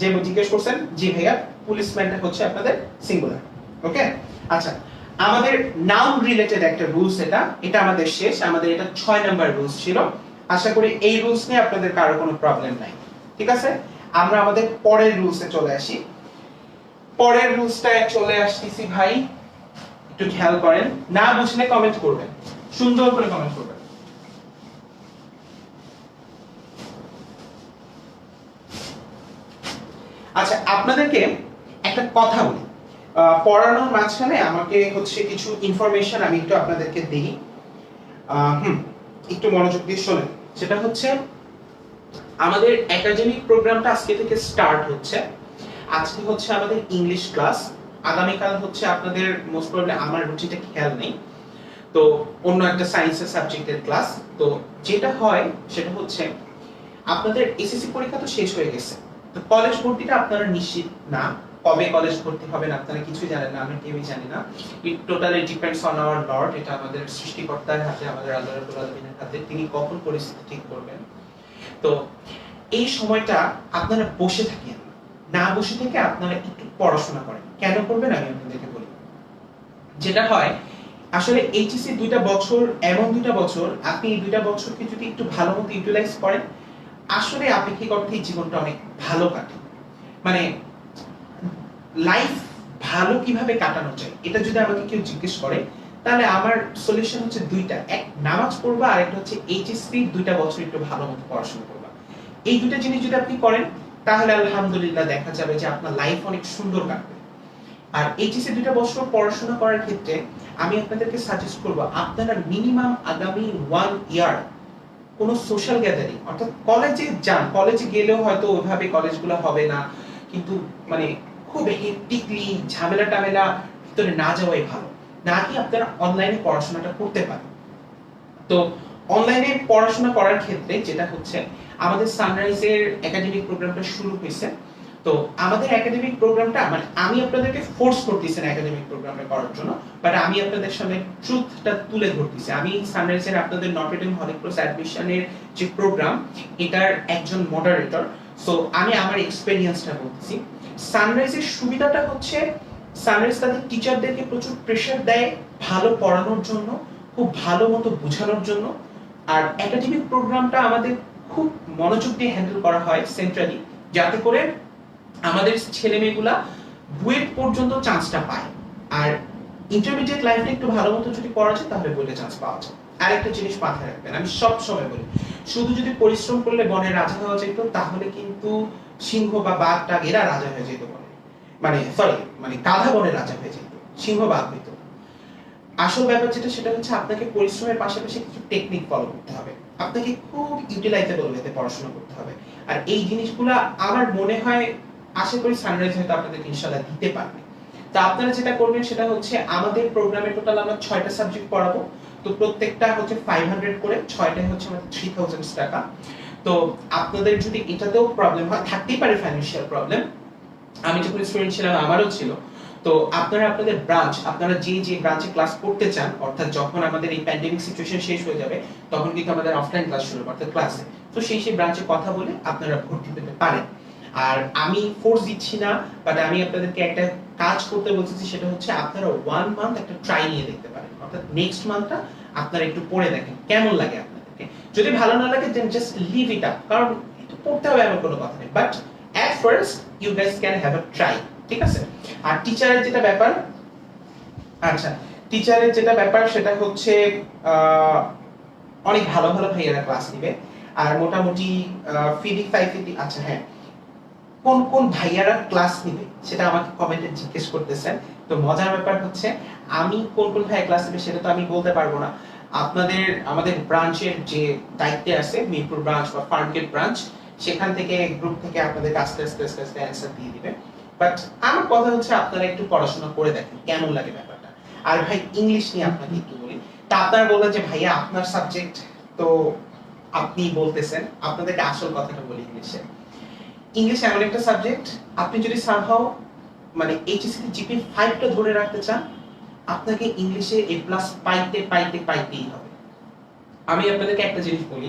যে জিজ্ঞেস করছেন, জি ভাইয়া পুলিশম্যানটা হচ্ছে আপনাদের সিঙ্গুলার। ওকে, আচ্ছা আমাদের নাউন রিলেটেড একটা রুলস, এটা আমাদের শেষ, আমাদের এটা 6 নাম্বার রুলস ছিল। আশা করি এই রুলস নিয়ে আপনাদের কারো কোনো প্রবলেম নাই, ঠিক আছে। আমরা আমাদের পরের রুলসে চলে আসি। পরের রুলসটায় চলে আসতেছি ভাই, একটু খেয়াল করেন, না বুঝলে কমেন্ট করবেন, সুন্দর করে কমেন্ট করবেন। আচ্ছা আপনাদেরকে একটা কথা বলি, পড়ানোর মাঝখানে আমাকে হচ্ছে কিছু ইনফরমেশন আমি একটু আপনাদেরকে দিই, একটু মনোযোগ দিয়ে শোনেন। সেটা হচ্ছে আমাদের একাডেমিক প্রোগ্রামটা আজকে থেকে স্টার্ট হচ্ছে। আজকে হচ্ছে আমাদের ইংলিশ ক্লাস, আগামীকাল হচ্ছে আপনাদের মোস্ট প্রবলি, আমার রুটিনটা খেয়াল নেই, তো অন্য একটা সায়েন্সের সাবজেক্টের ক্লাস। তো যেটা হয় সেটা হচ্ছে আপনাদের এসএসসি পরীক্ষা তো শেষ হয়ে গেছে, তো কলেজ ভর্তিটা আপনারা নিশ্চিত না, কবে কলেজ ভর্তি হবেন আপনারা কিছুই জানেন না, আমি কেউই জানি না। It totally depends on our lord, এটা আমাদের সৃষ্টিকর্তার হাতে, আমাদের আল্লাহ রাব্বুল আলামিনের হাতে, তিনি কখন পরিস্থিতি ঠিক করবেন। তো এই সময়টা আপনারা বসে থাকেন না, বসে থেকে আপনারা একটু পড়াশোনা করেন। কেন করবেন আমি আপনাদেরকে বলি। যেটা হয় আসলে এইচএসসি 2টা বছর, এমন 2টা বছর, আপনি এই 2টা বছরকে যদি একটু ভালো মতো ইউটিলাইজ করেন, আসলে আপেক্ষিক অর্থে জীবনটা অনেক ভালো কাটে। মানে লাইফ ভালো কিভাবে কাটানো যায়, এটা যদি আমাকে কেউ জিজ্ঞেস করে, তাহলে আমার সলিউশন হচ্ছে দুইটা, এক নামাজ পড়বা, আর একটা হচ্ছে এইচএসসি 2টা বছর একটু ভালো মতো পড়াশোনা করবা। এই দুটো জিনিস যদি আপনি করেন তাহলে আলহামদুলিল্লাহ দেখা যাবে যে আপনার লাইফ অনেক সুন্দর কাটবে। আর এইচএসসি 2টা বছর পড়াশোনা করার ক্ষেত্রে আমি আপনাদেরকে সাজেস্ট করব, আপনারা মিনিমাম আগামী 1 ইয়ার কোনো সোশ্যাল গ্যাদারিং, অর্থাৎ কলেজে যান, কলেজে গেলেও হয়তো ওইভাবে কলেজগুলো হবে না, কিন্তু মানে খুব হেক্টিকলি ঝামেলা টামেলা ভিতরে না যাওয়াই ভালো, না কি আপনারা অনলাইনে পড়াশোনাটা করতে পারেন। তো অনলাইনে পড়াশোনা করার ক্ষেত্রে যেটা হচ্ছে, আমাদের সানরাইজের একাডেমিক প্রোগ্রামটা শুরু হয়েছে। তো আমাদের একাডেমিক প্রোগ্রামটা, মানে আমি আপনাদেরকে ফোর্স করতেছি না একাডেমিক প্রোগ্রামটা করার জন্য, বাট আমি আপনাদের সামনে ট্রুথটা তুলে ধরতেছি। আমি সানরাইজের আপনাদের নটরডেম হলি ক্রস অ্যাডমিশনের যে প্রোগ্রাম, এটার একজন মডারেটর, সো আমি আমার এক্সপেরিয়েন্সটা বলতেছি। সানরাইজের সুবিধাটা হচ্ছে, সানরাইজ তাদের টিচারদেরকে প্রচুর প্রেসার দেয় ভালো পড়ানোর জন্য, খুব ভালো মতো বোঝানোর জন্য। আর একাডেমিক প্রোগ্রামটা আমাদের খুব মনোযোগ দিয়ে হ্যান্ডেল করা হয় সেন্ট্রালি, যাতে করে আমাদের ছেলে মেয়েগুলা বুয়েট পর্যন্ত চান্সটা পায়। আর ইন্টারমিডিয়েট লাইফটা একটু ভালো মতো যদি পড়া যায় তাহলে বুয়েটে চান্স পাওয়া যায়। আরেকটা জিনিস মাথায় রাখবেন, আমি সব সময় বলি, শুধু যদি পরিশ্রম করলে বনে রাজা হওয়া যেত, তাহলে কিন্তু সিংহ বা বাঘ টাগ এরা রাজা হয়ে যেত বনে, মানে সরি, মানে গাধা বনে রাজা হয়ে যেত, সিংহ বাঘ হইত। আসল ব্যাপার যেটা, সেটা হচ্ছে আপনাকে পরিশ্রমের পাশাপাশি কিছু টেকনিক ফলো করতে হবে, আপনাকে খুব ইউটিলাইজেবল ওয়েতে পড়াশোনা করতে হবে। আর এই জিনিসগুলো আমার মনে হয়, আশা করি সানরাইজ হয়তো আপনাদের ইনশাআল্লাহ দিতে পারবে। তো আপনারা যেটা করবেন সেটা হচ্ছে, আমাদের প্রোগ্রামে টোটাল আমরা 6টা সাবজেক্ট পড়াবো। তো প্রত্যেকটা হচ্ছে 500 করে, 6টায় হচ্ছে আমাদের 3000 টাকা। তো আপনাদের যদি এটাতেও প্রবলেম হয়, থাকতেই পারে ফাইন্যান্সিয়াল প্রবলেম, আমি যখন স্টুডেন্ট ছিলাম আমারও ছিল। তো আপনারা আপনাদের ব্রাঞ্চ, আপনারা যে যে ব্রাঞ্চে ক্লাস করতে চান, অর্থাৎ যখন আমাদের এই প্যান্ডেমিক সিচুয়েশন শেষ হয়ে যাবে তখন কিন্তু আমাদের অফলাইন ক্লাস শুরু হবে, অর্থাৎ ক্লাসে, তো সেই ব্রাঞ্চে কথা বলে আপনারা ভর্তি পেতে পারেন। আর আমি ফোর্স দিচ্ছি না, বাট আমি আপনাদেরকে একটা কাজ করতে বলতেছি, সেটা হচ্ছে আপনারা 1 মান্থ একটা ট্রাই নিয়ে দেখতে পারেন, অর্থাৎ নেক্সট মান্থটা আপনারা একটু পড়ে দেখেন কেমন লাগে আপনাদেরকে। যদি ভালো না লাগে দেন জাস্ট লিভ ইট আপ, কারণ এটা পড়তে হবে এমন কোনো কথা নেই, but at first you guys can have a try, ঠিক আছে। আর টিচারের যেটা ব্যাপার, আচ্ছা টিচারের যেটা ব্যাপার সেটা হচ্ছে অনেক ভালো ভালো ভাইয়েরা ক্লাস নেবে। আর মোটামুটি ফিডি 550, আচ্ছা হ্যাঁ, কোন কোন ভাইয়ারা ক্লাস নেবে সেটা আমাকে কমেন্টে জিজ্ঞেস করতেছেন, তো মজার ব্যাপার হচ্ছে আমি কোন কোন ভাই ক্লাস নেবে সেটা তো আমি বলতে পারবো না। আমাদের ব্রাঞ্চের যে দায়িত্বে আছে মিরপুর ব্রাঞ্চ বা ফার্মগেট ব্রাঞ্চ, সেখান থেকে গ্রুপ থেকে আপনাদের আস্তে আস্তে আস্তে আস্তে অ্যান্সার দিয়ে দিবে। বাট আমার কথা হচ্ছে আপনারা একটু পড়াশোনা করে দেখেন কেমন লাগে ব্যাপারটা। আর ভাই ইংলিশ নিয়ে আপনাকে একটু বলি, তা আপনারা বললেন যে ভাইয়া আপনার সাবজেক্ট, তো আপনি বলতেছেন, আপনাদেরকে আসল কথাটা বলি ইংলিশে। ইংলিশ এমন একটা সাবজেক্ট, আপনি যদি সামহাও মানে এইচএসসি জিপি 5টা ধরে রাখতে চান, আপনাকে ইংলিশে এ প্লাস পাইতে পাইতে পাইতেই হবে। আমি আপনাদেরকে একটা জিনিস বলি,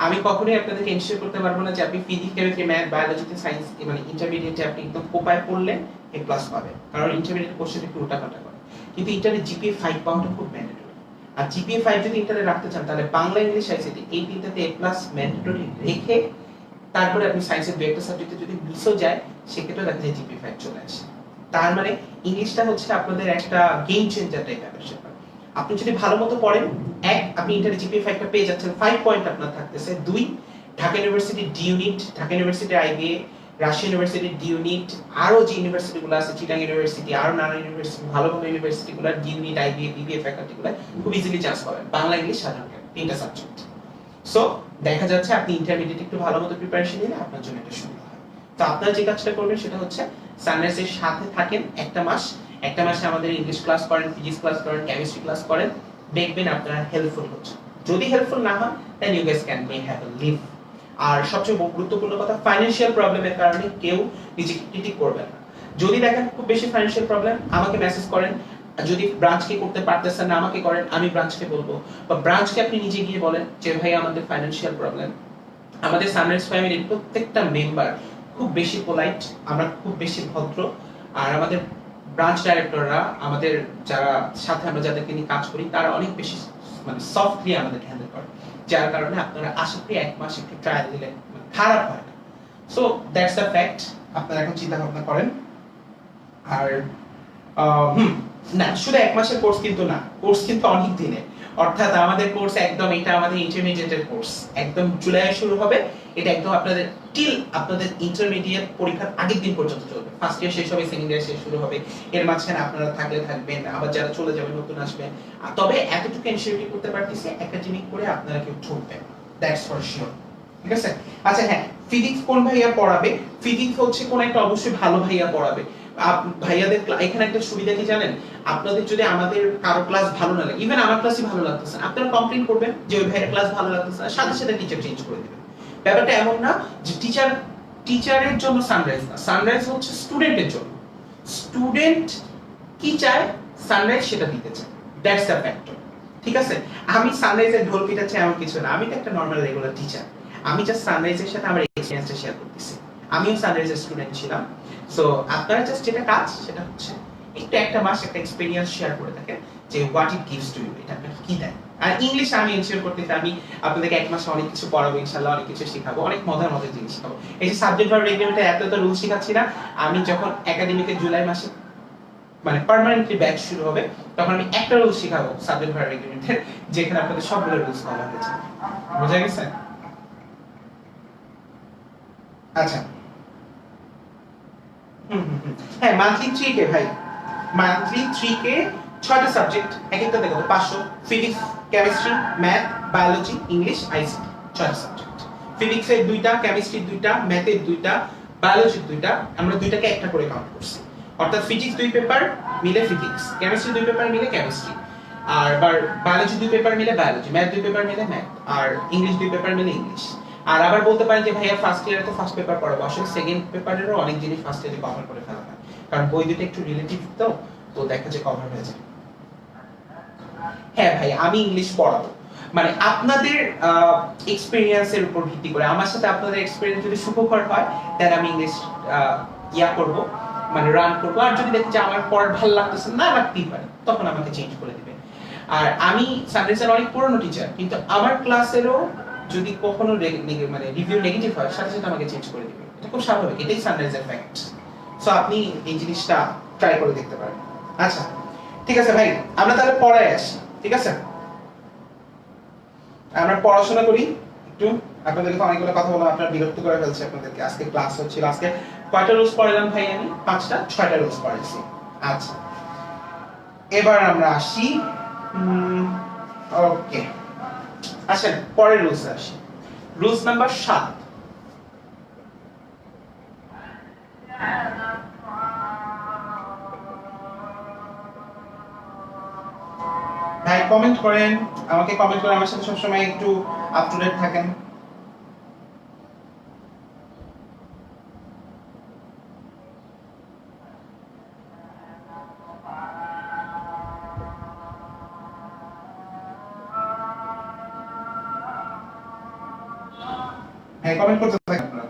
আমি কখনোই আপনাদেরকে এনশিওর করতে পারবো না যে আপনি ফিজিক্স কেমিস্ট্রি ম্যাথ বায়োলজিতে সায়েন্স মানে ইন্টারমিডিয়েটে আপনি একদম কোপায় পড়লে এ প্লাস পাবেন, কারণ ইন্টারমিডিয়েট কোশ্চেন একটু উল্টাপাল্টা করে। কিন্তু ইন্টারে জিপিএ 5 পাওয়াটা খুব ম্যান্ডেটরি। আর জিপিএ 5 যদি ইন্টারে রাখতে চান তাহলে বাংলা ইংলিশ আইসিটি এই তিনটাতে এ প্লাস ম্যান্ডেটরি রেখে তারপরে আপনি সায়েন্সের দু একটা সাবজেক্টে যদি মিসও যায় সেক্ষেত্রে দেখা যায় জিপিএ 5 চলে আসে। তার মানে ইংলিশটা হচ্ছে আপনাদের একটা গেম চেঞ্জার টাইপের ব্যাপার। আপনি যদি ভালো মতো পড়েন, এক আপনি ইন্টারে জিপিএ 5টা পেয়ে যাচ্ছেন, 5 পয়েন্ট আপনার থাকতেছে। দুই, Dhaka university de unit, Dhaka university IBA, Rajshahi university de unit, আরো যে ইউনিভার্সিটিগুলো আছে চিটাং ইউনিভার্সিটি, আরো নানা ইউনিভার্সিটি, ভালো ভালো ইউনিভার্সিটিগুলো ডি ইউনিট আইবিএ বিবিএ ফ্যাকাল্টিগুলো খুব ইজিলি চান্স পাবেন, বাংলা ইংলিশ সাধারণ জ্ঞান তিনটা সাবজেক্ট। সো দেখা যাচ্ছে আপনি ইন্টারমিডিয়েট একটু ভালো মতো প্রিপারেশন নিলে আপনার জন্য এটা সুবিধা হয়। তো আপনারা যে কাজটা করবেন সেটা হচ্ছে সানরাইজের সাথে থাকেন একটা মাস, একটা মাসে আমাদের ইংলিশ ক্লাস করেন, ফিজিক্স ক্লাস করেন, কেমিস্ট্রি ক্লাস করেন, দেখবেন আপনারা হেল্পফুল হচ্ছে। যদি হেল্পফুল না হয় then you guys can may have a leave. আর সবচেয়ে গুরুত্বপূর্ণ কথা, ফাইন্যান্সিয়াল প্রবলেমের কারণে কেউ নিজেকে ক্রিটিক করবেন না। যদি দেখেন খুব বেশি ফাইন্যান্সিয়াল প্রবলেম, আমাকে মেসেজ করেন। যদি ব্রাঞ্চকে করতে পারতেছেন না আমাকে করেন, আমি ব্রাঞ্চকে বলবো, বা ব্রাঞ্চকে আপনি নিজে গিয়ে বলেন যে ভাই আমাদের ফাইন্যান্সিয়াল প্রবলেম। আমাদের সানরাইজ ফ্যামিলির প্রত্যেকটা মেম্বার খুব বেশি পোলাইট, আমরা খুব বেশি ভদ্র। আর আমাদের ব্রাঞ্চ ডাইরেক্টররা, আমাদের যারা সাথে আমরা যাদেরকে নিয়ে কাজ করি, তারা অনেক বেশি মানে সফটলি আমাদেরকে হ্যান্ডেল করে, যার কারণে আপনারা আশা করি এক মাস একটু ট্রায়াল দিলে খারাপ হয় না। So that's the fact. আপনারা এখন চিন্তা ভাবনা করেন। আর না, শুধু এক মাসের কোর্স কিন্তু না, কোর্স কিন্তু অনেক দিনের। অর্থাৎ আমাদের কোর্স একদম, এটা আমাদের ইন্টারমিডিয়েটের কোর্স, একদম জুলাই শুরু হবে। এটা একদম আপনাদের টিল আপনাদের ইন্টারমিডিয়েট পরীক্ষার আগের দিন পর্যন্ত চলবে। ফার্স্ট ইয়ার শেষ হবে, সেকেন্ড ইয়ার শেষ শুরু হবে, এর মাঝখানে আপনারা থাকলে থাকবেন, আবার যারা চলে যাবেন নতুন আসবেন। তবে এতটুকু এনশিওরিটি করতে পারতেছি, একাডেমিক করে আপনারা কেউ ঠকবেন, দ্যাটস ফর শিওর। ঠিক আছে? আচ্ছা হ্যাঁ, ফিজিক্স কোন ভাইয়া পড়াবে? ফিজিক্স হচ্ছে কোন একটা অবশ্যই ভালো ভাইয়া পড়াবে। ভাইয়াদের এখানে একটা সুবিধা কি জানেন, আপনাদের যদি আমাদের কারো ক্লাস ভালো না লাগে, ইভেন আমার ক্লাসই ভালো লাগতেছে, আপনারা কমপ্লেইন করবেন যে ওই ভাইয়ের ক্লাস ভালো লাগতেছে না, সাথে সাথে টিচার চেঞ্জ করে দিবেন। ব্যাপারটা এমন না যে টিচারের জন্য সানরাইজ না, সানরাইজ হচ্ছে স্টুডেন্টের জন্য। স্টুডেন্ট কি চায় সানরাইজ সেটা দিতে চায়, দ্যাটস দ্য ফ্যাক্টর। ঠিক আছে? আমি সানরাইজের ঢোল পিটাচ্ছি এমন কিছু না, আমি তো একটা নরমাল রেগুলার টিচার। আমি জাস্ট সানরাইজের সাথে আমার এক্সপেরিয়েন্সটা শেয়ার করতেছি। আমিও সানরাইজের স্টুডেন্ট ছিলাম। সো আপনারা জাস্ট যেটা কাজ সেটা হচ্ছে একটু একটা মাস একটা এক্সপেরিয়েন্স শেয়ার করে থাকেন যে what it gives to you, এটা আপনাকে কি দেয়। আর ইংলিশ আমি এনশিওর করতেছি, আমি আপনাদেরকে এক মাসে অনেক কিছু পড়াবো ইনশাআল্লাহ, অনেক কিছু শেখাবো, অনেক মজার মজার জিনিস শেখাবো। এই যে সাবজেক্ট ভার্ব এগ্রিমেন্টে এত রুল শেখাচ্ছি না, আমি যখন একাডেমিকের জুলাই মাসে মানে পার্মানেন্টলি ব্যাচ শুরু হবে, তখন আমি একটা রুল শেখাবো সাবজেক্ট ভার্ব এগ্রিমেন্টের, যেখানে আপনাদের সবগুলো রুলস কভার হয়েছে। বুঝা গেছে? আচ্ছা হ্যাঁ, মান্থলি 3K ভাই, মান্থলি 3K 6টা সাবজেক্ট, এক একটা দেখো 500, physics, chemistry, math, biology, English, ICT, 6টা সাবজেক্ট। ফিজিক্সের 2টা, কেমিস্ট্রির 2টা, ম্যাথের 2টা, বায়োলজির 2টা, আমরা 2টাকে একটা করে কাউন্ট করছি। অর্থাৎ ফিজিক্স 2 পেপার মিলে ফিজিক্স, কেমিস্ট্রি 2 পেপার মিলে কেমিস্ট্রি, আর বায়োলজি 2 পেপার মিলে বায়োলজি, ম্যাথ 2 পেপার মিলে ম্যাথ, আর ইংলিশ 2 পেপার মিলে ইংলিশ। আর আবার বলতে পারেন যে ভাইয়া ফার্স্ট ইয়ারে তো ফার্স্ট পেপার পড়াবো, আসলে সেকেন্ড পেপারেরও অনেক জিনিস ফার্স্ট ইয়ারে কভার করে ফেলা হয়, কারণ বই দুটো একটু রিলেটিভ তো দেখা যায় কভার হয়ে যায়। হ্যাঁ ভাই, আমি ইংলিশ পড়াবো, মানে আপনাদের এক্সপেরিয়েন্সের উপর ভিত্তি করে, আমার সাথে আপনাদের এক্সপেরিয়েন্স যদি সুখকর হয় তাহলে আমি ইংলিশ করব, মানে রান করব। আর যদি দেখি যে আমার পড়ার ভালো লাগতেছে না, লাগতেই পারে, তখন আমাকে চেঞ্জ করে দিবে। আর আমি সানরাইজের অনেক পুরনো টিচার, কিন্তু আমার ক্লাসেরও যদি কখনো মানে রিভিউ নেগেটিভ হয়, সাথে সাথে আমাকে চেঞ্জ করে দিবে, এটা খুব স্বাভাবিক, এটাই সানরাইজের ফ্যাক্ট। সো আপনি এই জিনিসটা ট্রাই করে দেখতে পারেন। আচ্ছা ঠিক আছে ভাই, আমরা তাহলে পড়ায় আসি। ঠিক আছে, আমরা পড়াশোনা করি একটু। আপনাদেরকে তো অনেকগুলো কথা বললাম, আপনারা বিরক্ত করে ফেলছে আপনাদেরকে। আজকে ক্লাস হচ্ছিল, আজকে কয়টা রুলস পড়ালাম ভাই? আমি 5টা 6টা রুলস পড়াইছি। আচ্ছা এবার আমরা আসি ওকে আচ্ছা পরের রুলস আসি রুলস নাম্বার 7 ভাই কমেন্ট করেন আমাকে কমেন্ট করে আমার সাথে সবসময় একটু আপ টু ডেট থাকেন হ্যাঁ কমেন্ট করতে থাকেন আপনারা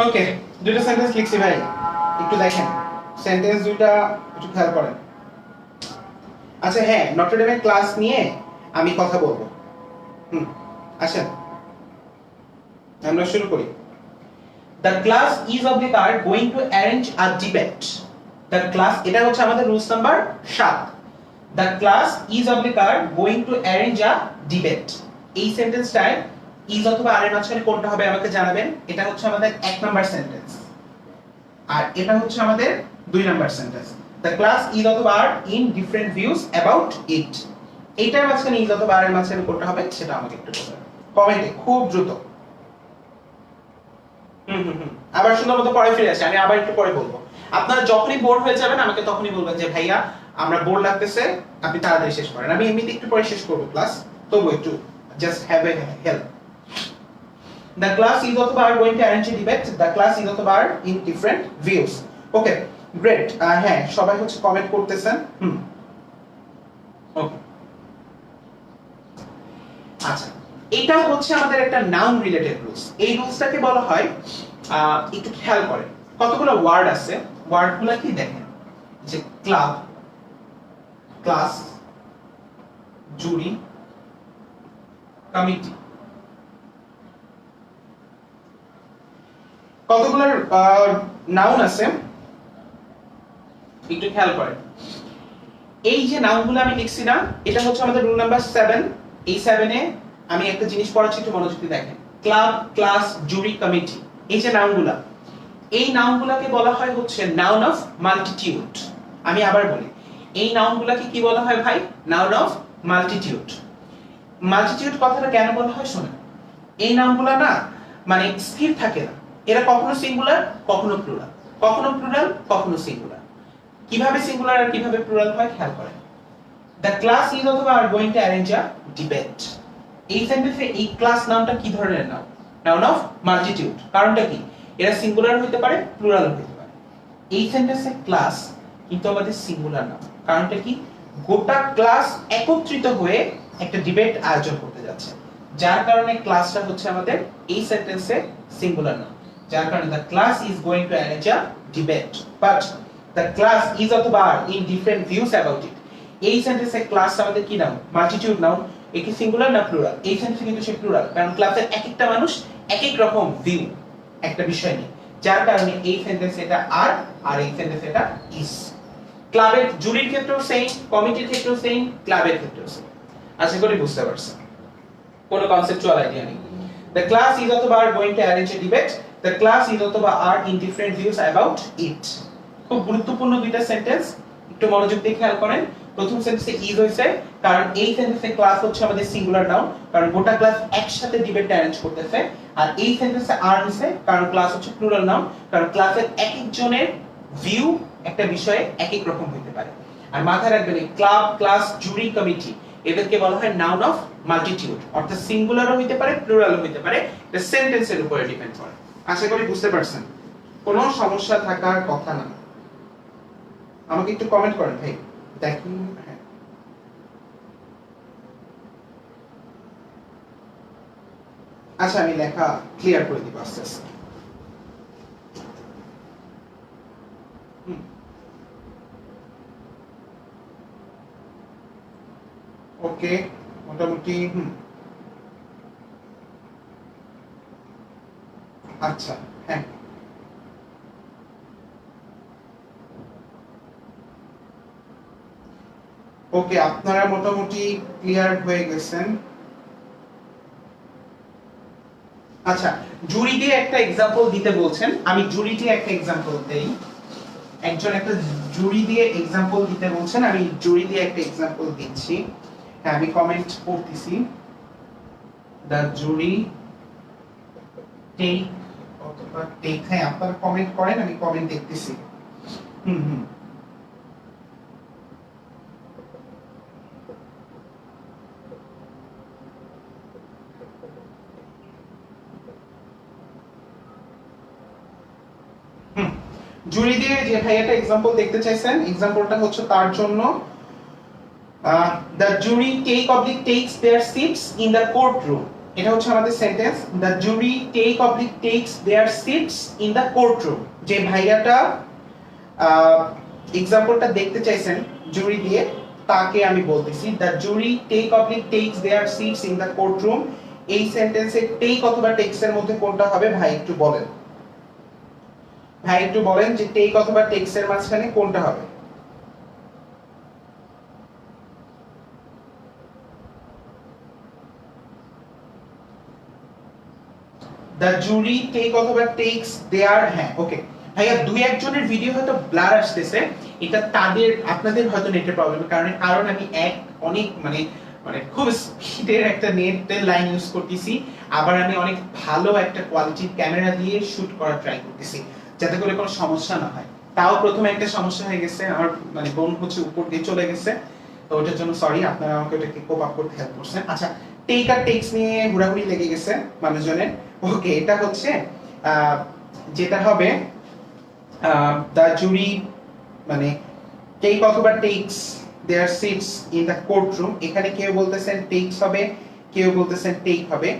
ওকে দুটো সেন্টেন্স লিখছি ভাই একটু দেখেন সেন্টেন্স দুইটা একটু খেয়াল করেন আচ্ছা হ্যাঁ নটরডেমের ক্লাস নিয়ে আমি কথা বলবো আসেন আমরা শুরু করি The class is of the card going to arrange a debate. The class এটা হচ্ছে আমাদের rules number 7 The class is of the card going to arrange a debate. এই সেন্টেন্সটায় is অথবা are এর মাঝখানে কোনটা হবে আমাকে জানাবেন এটা হচ্ছে আমাদের 1 নাম্বার সেন্টেন্স আর এটা হচ্ছে আমাদের 2 number sentence The class is অথবা are in different views about it. এইটার মাঝখানে is অথবা are এর মাঝখানে কোনটা হবে সেটা আমাকে একটু বলবেন কমেন্টে খুব দ্রুত আবার সুন্দর মতো পরে ফিরে আসি আমি আবার একটু পরে বলবো আপনারা যখনই বোর হয়ে যাবেন আমাকে তখনই বলবেন যে ভাইয়া আমরা বোর লাগতেছে আপনি তাড়াতাড়ি শেষ করেন আমি এমনিতে একটু পরে শেষ করব ক্লাস তবু একটু just have a help The class is অথবা are going to arrange a debate. The class is অথবা are in different views. Okay, great. হ্যাঁ সবাই হচ্ছে কমেন্ট করতেছেন ওকে আচ্ছা এটা হচ্ছে আমাদের একটা নাউন রিলেটেড রুলস এই রুলসটাকে বলা হয় একটু খেয়াল করেন কতগুলো ওয়ার্ড আছে ওয়ার্ডগুলো কি দেখেন যে ক্লাব ক্লাস জুরি কমিটি কতগুলো নাউন আছে একটু খেয়াল করেন এই যে নাউনগুলো আমি লিখছি না এটা হচ্ছে আমাদের রুল নাম্বার 7 এই 7 এ আমি একটা জিনিস পড়াচ্ছি একটু মনোযোগ দিয়ে দেখেন ক্লাব ক্লাস জুরি কমিটি এই যে নাউনগুলো এই নাউনগুলোকে বলা হয় হচ্ছে নাউন অফ মাল্টিটিউড আমি আবার বলি এই নাউনগুলোকে কি বলা হয় ভাই নাউন অফ মাল্টিটিউড মাল্টিটিউড কথাটা কেন বলা হয় শুনুন এই নাউনগুলো না মানে স্থির থাকে না এরা কখনো সিঙ্গুলার কখনো প্লুরাল কখনো সিঙ্গুলার কিভাবে সিঙ্গুলার আর কিভাবে প্লুরাল হয় খেয়াল করেন The class is অথবা are going to arrange a debate এই সেন্টেন্সে এই ক্লাস নাউনটা কি ধরনের নাউন নাউন অফ মাল্টিটিউড কারণটা কি এরা সিঙ্গুলার হতে পারে প্লুরাল হতে পারে এই সেন্টেন্সে ক্লাস কিন্তু আমাদের সিঙ্গুলার নাউন কারণটা কি গোটা ক্লাস একত্রিত হয়ে একটা ডিবেট আয়োজন করতে যাচ্ছে যার কারণে ক্লাসটা হচ্ছে আমাদের এই সেন্টেন্সে সিঙ্গুলার নাউন যার কারণে the class is going to arrange a debate but the class is অথবা are in different views about it এই সেন্টেন্সে ক্লাস আমাদের কি নাউন মাল্টিটিউড নাউন একি সিঙ্গুলার না প্লুরাল এই সেন্টেন্সে কিন্তু সে প্লুরাল কারণ ক্লাসের এক একটা মানুষ এক এক রকম ভিউ একটা বিষয় নিয়ে যার কারণে এই সেন্টেন্সে এটা আর আর এই সেন্টেন্সে এটা ইজ ক্লাবের জুরির ক্ষেত্রেও সেম কমিটির ক্ষেত্রেও সেম ক্লাবের ক্ষেত্রেও সেম আশা করি বুঝতে পারছেন কোনো কনসেপচুয়াল আইডিয়া নেই The class is অথবা are going to arrange a debate The class is অথবা are in different views about it খুব গুরুত্বপূর্ণ দুইটা সেন্টেন্স একটু মনোযোগ দিয়ে খেয়াল করেন প্রথম সেন্টেন্সে ইজ হইছে কারণ এই সেন্টেন্সে ক্লাস হচ্ছে আমাদের সিঙ্গুলার নাউন কারণ গোটা ক্লাস একসাথে ডিবেট অ্যারেঞ্জ করতেছে আর এই সেন্টেন্সে আর হইছে কারণ ক্লাস হচ্ছে প্লুরাল নাউন কারণ ক্লাসের এক একজনের ভিউ একটা বিষয়ে এক এক রকম হতে পারে আর মাথায় রাখবেন এই ক্লাব ক্লাস জুরি কমিটি এদেরকে বলা হয় নাউন অফ মাল্টিটিউড অর্থাৎ সিঙ্গুলারও হতে পারে প্লুরালও হতে পারে এটা সেন্টেন্সের উপরে ডিপেন্ড করে আশা করি বুঝতে পারছেন কোনো সমস্যা থাকার কথা না আমাকে একটু কমেন্ট করেন ভাই দেখুন আচ্ছা আমি লেখা ক্লিয়ার করে দিব আস্তে আস্তে ওকে মোটামুটি আচ্ছা, হ্যাঁ। ওকে, আপনারা মোটামুটি ক্লিয়ার হয়ে গেছেন। আচ্ছা, জুরি দিয়ে একটা এক্সাম্পল দিতে বলছেন, আমি জুরি দিয়ে একটা এক্সাম্পল দেই। একজন একটা জুরি দিয়ে এক্সাম্পল দিতে বলছেন, আমি জুরি দিয়ে একটা এক্সাম্পল দিচ্ছি। হ্যাঁ, আমি কমেন্ট পড়তেছি। দ্য জুরি টেক অথবা টেক, হ্যাঁ আপনারা কমেন্ট করেন, আমি কমেন্ট দেখতেছি। হুম হুম জুরি দিয়ে যে ভাইয়াটা এক্সাম্পল দেখতে চাইছেন, এক্সাম্পলটা হচ্ছে তার জন্য the jury take oblique takes their seats in the court room. এটা হচ্ছে আমাদের sentence, the jury take oblique takes their seats in the court room. যে ভাইয়াটা এক্সাম্পলটা দেখতে চাইছেন জুরি দিয়ে, তাকে আমি বলতেছি the jury take oblique takes their seats in the court room. এই সেন্টেন্সে টেক অথবা টেকস এর মধ্যে কোনটা হবে ভাই একটু বলেন। ভাই একটু বলেন যে টেক অথবা টেক্স এর মাঝখানে কোনটা হবে। দ্য জুরি টেক অথবা টেক্স দেয়ার, হ্যাঁ ওকে ভাইয়া, দুই একজনের ভিডিও হয়তো ব্লার আসতেছে, এটা তাদের আপনাদের হয়তো নেটের প্রবলেমের কারণে, কারণ আমি অনেক মানে মানে খুব স্পিডের একটা নেটের লাইন ইউজ করতেছি, আবার আমি অনেক ভালো একটা কোয়ালিটির ক্যামেরা দিয়ে শুট করার ট্রাই করতেছি যাতে করে কোনো সমস্যা না হয়। তাও প্রথমে একটা সমস্যা হয়ে গেছে, আমার মানে বোন হচ্ছে উপর দিয়ে চলে গেছে, তো ওটার জন্য সরি, আপনারা আমাকে ওটাকে কোপ আপ করতে হেল্প করছেন। আচ্ছা, টেক আর টেক্স নিয়ে ঘোরাঘুরি লেগে গেছে মানুষজনের। ওকে, এটা হচ্ছে যেটা হবে দ্য জুরি মানে টেক অথবা takes their seats in the court room. এখানে কেউ বলতেছেন টেক্স হবে, কেউ বলতেছেন টেক হবে।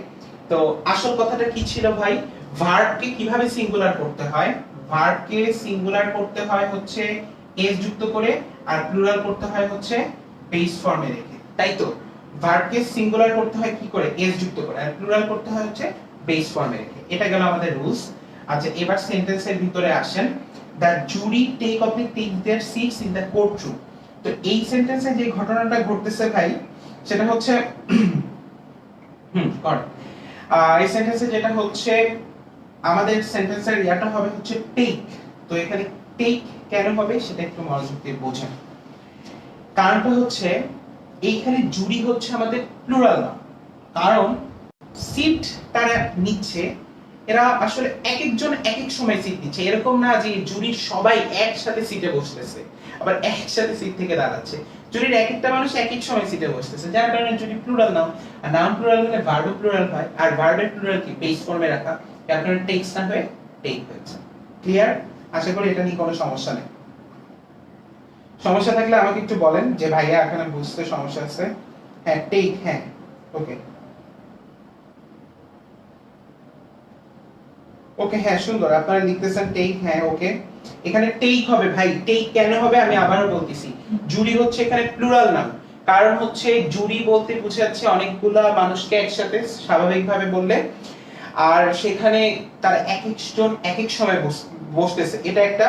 তো আসল কথাটা কি ছিল ভাই, ভার্বকে কিভাবে সিঙ্গুলার করতে হয়, ভার্বকে সিঙ্গুলার করতে হয় হচ্ছে এস যুক্ত করে, আর প্লুরাল করতে হয় হচ্ছে বেস ফর্মে রেখে, তাই তো? ভার্বকে সিঙ্গুলার করতে হয় কি করে, এস যুক্ত করে, আর প্লুরাল করতে হয় হচ্ছে বেস ফর্মে রেখে। এটা গেল আমাদের রুলস। আচ্ছা, এবার সেন্টেন্সের ভিতরে আসেন, the jury take of the take their seats in the court room. তো এই সেন্টেন্সে যে ঘটনাটা ঘটতেছে ভাই, সেটা হচ্ছে এই সেন্টেন্সে যেটা হচ্ছে আমাদের সেন্টেন্সের ইয়াটা হবে হচ্ছে টেক। তো এখানে টেক কেন হবে সেটা একটু মনোযোগ দিয়ে বোঝেন। কারণটা হচ্ছে এইখানে জুরি হচ্ছে আমাদের প্লুরাল না, কারণ সিট তারা নিচ্ছে, এরা আসলে এক একজন এক এক সময় সিট নিচ্ছে। এরকম না যে জুরির সবাই একসাথে সিটে বসতেছে আবার একসাথে সিট থেকে দাঁড়াচ্ছে। জুরির এক একটা মানুষ এক এক সময় সিটে বসতেছে, যার কারণে জুরি প্লুরাল নাম। আর নাম প্লুরাল হলে ভার্বও প্লুরাল হয়, আর ভার্বের প্লুরাল কি বেস ফর্মে রাখা, যার কারণে টেক্স না হয়ে টেক হয়েছে। ক্লিয়ার? আশা করি এটা নিয়ে কোনো সমস্যা নেই। সমস্যা থাকলে আমাকে একটু বলেন যে ভাইয়া এখানে বুঝতে সমস্যা আছে। হ্যাঁ টেক, হ্যাঁ ওকে ওকে, হ্যাঁ সুন্দর, আপনারা লিখতেছেন টেক, হ্যাঁ ওকে। এখানে টেক হবে ভাই, টেক কেন হবে আমি আবারও বলতেছি, জুরি হচ্ছে এখানে প্লুরাল নাম, কারণ হচ্ছে জুরি বলতে বোঝাচ্ছে অনেকগুলা মানুষকে একসাথে স্বাভাবিকভাবে বললে, আর সেখানে তারা এক একজন এক এক সময় বসতেছে, এটা একটা।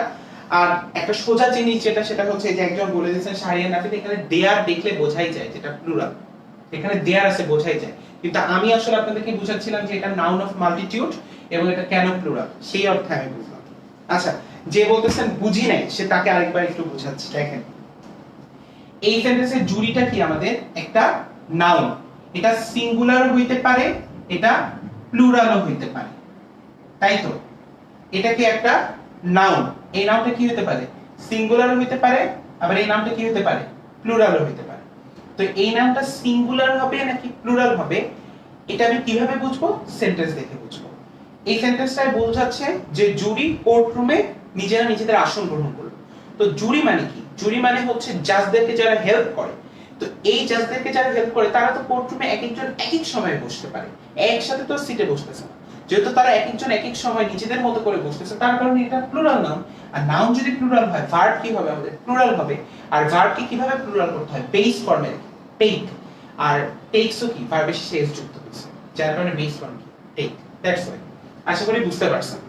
আর একটা সোজা জিনিস যেটা, সেটা হচ্ছে যে একজন বলে দিয়েছেন শাহরিয়ার নাফিদ, এখানে দেয়ার দেখলে বোঝাই যায় যেটা প্লুরাল, এখানে দেয়ার আছে বোঝাই যায়, কিন্তু আমি আসলে আপনাদেরকে বুঝাচ্ছিলাম যে এটা নাউন অফ মাল্টিটিউড এবং এটা কেন প্লুরাল, সেই অর্থে আমি বুঝলাম। আচ্ছা, যে বলতেছেন বুঝি নাই সে তাকে আরেকবার একটু বুঝাচ্ছি। দেখেন, এই সেন্টেন্সে জুরিটা কি আমাদের একটা নাউন, এটা সিঙ্গুলার হইতে পারে, এটা প্লুরালও হইতে পারে, তাই তো? এটা কি একটা নাউন, এই নাউনটা কি হতে পারে, সিঙ্গুলারও হইতে পারে, আবার এই নামটা কি হতে পারে, প্লুরালও হইতে পারে। তো এই নামটা সিঙ্গুলার হবে নাকি প্লুরাল হবে, এটা আমি কিভাবে বুঝবো, সেন্টেন্স দেখে বুঝবো। এই সেন্টেন্সটাই বোঝাচ্ছে যে জুরি কোর্ট রুমে নিজেরা নিজেদের আসন গ্রহণ করলো। তো জুরি মানে কি, জুরি মানে হচ্ছে জাজদেরকে যারা হেল্প করে। তো এই জাজদেরকে যারা হেল্প করে তারা তো কোর্ট রুমে এক একজন এক এক সময় বসতে পারে, একসাথে তো সিটে বসতেছে না। যেহেতু তারা এক একজন এক এক সময় নিজেদের মতো করে বসতেছে, তার কারণে এটা প্লুরাল নাউন। আর নাউন যদি প্লুরাল হয়, ভার্ব কি হবে আমাদের, প্লুরাল হবে। আর ভার্বকে কিভাবে প্লুরাল করতে হয়, বেস ফর্মে টেক, আর টেকসও কি ভার্বের শেষে এস যুক্ত হয়েছে, যার কারণে বেস ফর্ম কি টেক, দ্যাটস ওয়াই। আশা করি বুঝতে পারছেন।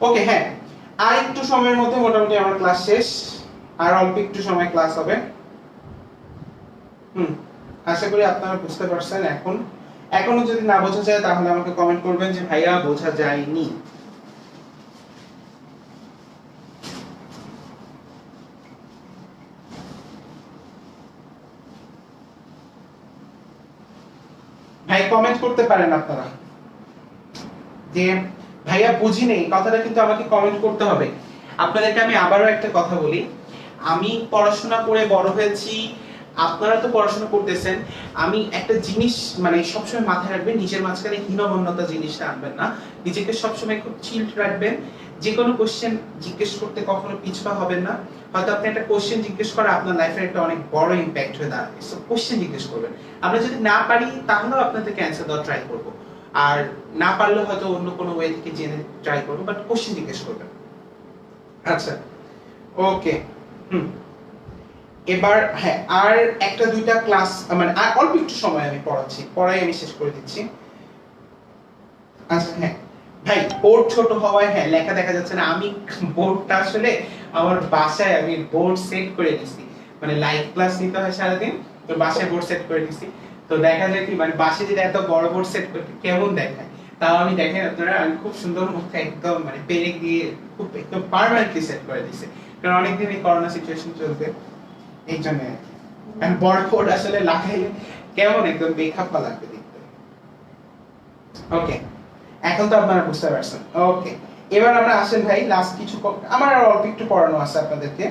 ওকে, হ্যাঁ, আর একটু সময়ের মধ্যে মোটামুটি আমার ক্লাস শেষ, আর অল্প একটু সময় ক্লাস হবে। আশা করি আপনারা বুঝতে পারছেন। এখনো যদি না বোঝা যায় তাহলে আমাকে কমেন্ট করবেন যে ভাইয়া বোঝা যায়নি। ভাই কমেন্ট করতে পারেন আপনারা যে ভাইয়া বুঝি নেই, কথাটা কিন্তু আমাকে কমেন্ট করতে হবে। আপনাদেরকে আমি আবারও একটা কথা বলি, আমি পড়াশোনা করে বড় হয়েছি, আপনারা তো পড়াশোনা করতেছেন। আমি একটা জিনিস মানে সবসময় মাথায় রাখবেন, নিজের মাঝখানে হীনমন্যতা জিনিসটা আনবেন না, নিজেকে সবসময় খুব চিল্ড রাখবেন। যে কোনো কোশ্চেন জিজ্ঞেস করতে কখনো পিছপা হবেন না। হয়তো আপনি একটা কোশ্চেন জিজ্ঞেস করা আপনার লাইফের একটা অনেক বড় ইম্প্যাক্ট হয়ে দাঁড়াবে, সো কোশ্চেন জিজ্ঞেস করবেন। আমরা যদি না পারি তাহলেও আপনাদেরকে অ্যান্সার দেওয়ার ট্রাই করব, আর না পারলে হয়তো অন্য কোনো ওয়ে থেকে জেনে ট্রাই করব, বাট কোশ্চেন জিজ্ঞেস করবেন। আচ্ছা, ওকে। এবার হ্যাঁ, আর একটা দুইটা ক্লাস মানে আর অল্প একটু সময় আমি পড়াই আমি শেষ করে দিচ্ছি। আচ্ছা হ্যাঁ ভাই, বোর্ড ছোট হওয়ায় হ্যাঁ লেখা দেখা যাচ্ছে না। আমি বোর্ডটা আসলে আমার বাসায় আমি বোর্ড সেট করে দিছি, মানে লাইভ ক্লাস নিতে হয় সারাদিন, তো বাসায় বোর্ড সেট করে দিছি। তো দেখা যায় কি মানে বাসায় যদি এত বড় বোর্ড সেট করতে কেমন দেখায়, তাও আমি দেখেন আপনারা আমি খুব সুন্দর মুখে একদম মানে পেরেক দিয়ে খুব একদম পার্মানেন্টলি সেট করে দিছি, কারণ অনেকদিন এই করোনা সিচুয়েশন চলতে এই জন্য। বড় বোর্ড আসলে লাগাইলে কেমন একদম বেখাপ্পা লাগবে দেখতে। ওকে, এখন তো আপনারা বুঝতে পারছেন। ওকে, এবার আমরা আসেন ভাই লাস্ট কিছু আমার আর অল্প একটু পড়ানো আছে আপনাদেরকে।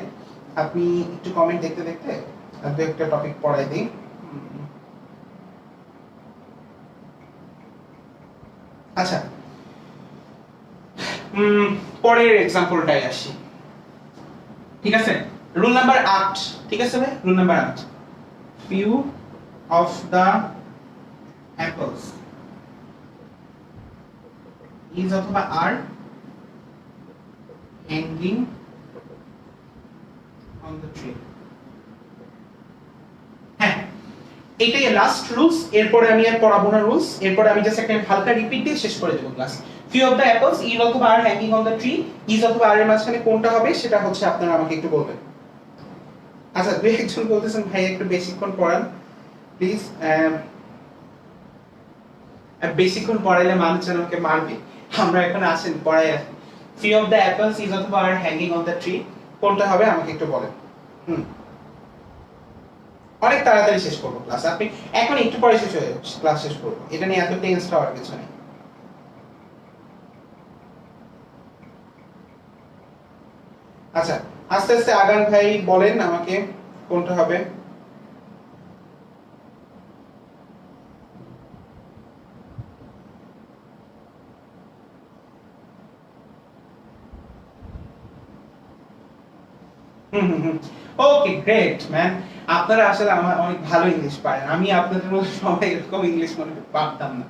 আপনি একটু কমেন্ট দেখতে দেখতে দু একটা টপিক পড়াই দিই। আচ্ছা, পরের এক্সাম্পলটাই আসি, ঠিক আছে? রুল নাম্বার 8, ঠিক আছে ভাই? Rule number 8, few of the apples is অথবা are hanging on the tree. হ্যাঁ, এটাই লাস্ট রুলস। এরপরে আমি আর পড়াবো না রুলস, এরপরে আমি জাস্ট একটা হালকা রিপিট দিয়ে শেষ করে দেব class. few of the apples is অথবা are hanging on the tree, is অথবা are এর মাঝখানে কোনটা হবে সেটা হচ্ছে আপনারা আমাকে একটু বলবেন। আচ্ছা, দুই একজন বলতেছেন ভাই একটু বেশিক্ষণ পড়ান প্লিজ। বেশিক্ষণ পড়াইলে মানুষজন আমাকে মারবে। আমরা এখন আসেন পড়াই আসি। few of the apples is অথবা are hanging on the tree, কোনটা হবে আমাকে একটু বলেন। অনেক তাড়াতাড়ি শেষ করবো ক্লাস, আপনি এখন একটু পরে শেষ হয়ে ক্লাস শেষ করবো, এটা নিয়ে এত টেন্স হওয়ার কিছু নেই। আচ্ছা, আস্তে আস্তে আগান ভাই, বলেন আমাকে কোনটা হবে। ওকে, গ্রেট ম্যান। আপনারা আসলে আমার অনেক ভালো ইংলিশ পারেন, আমি আপনাদের মতো সবাই এরকম ইংলিশ মনে পারতাম না।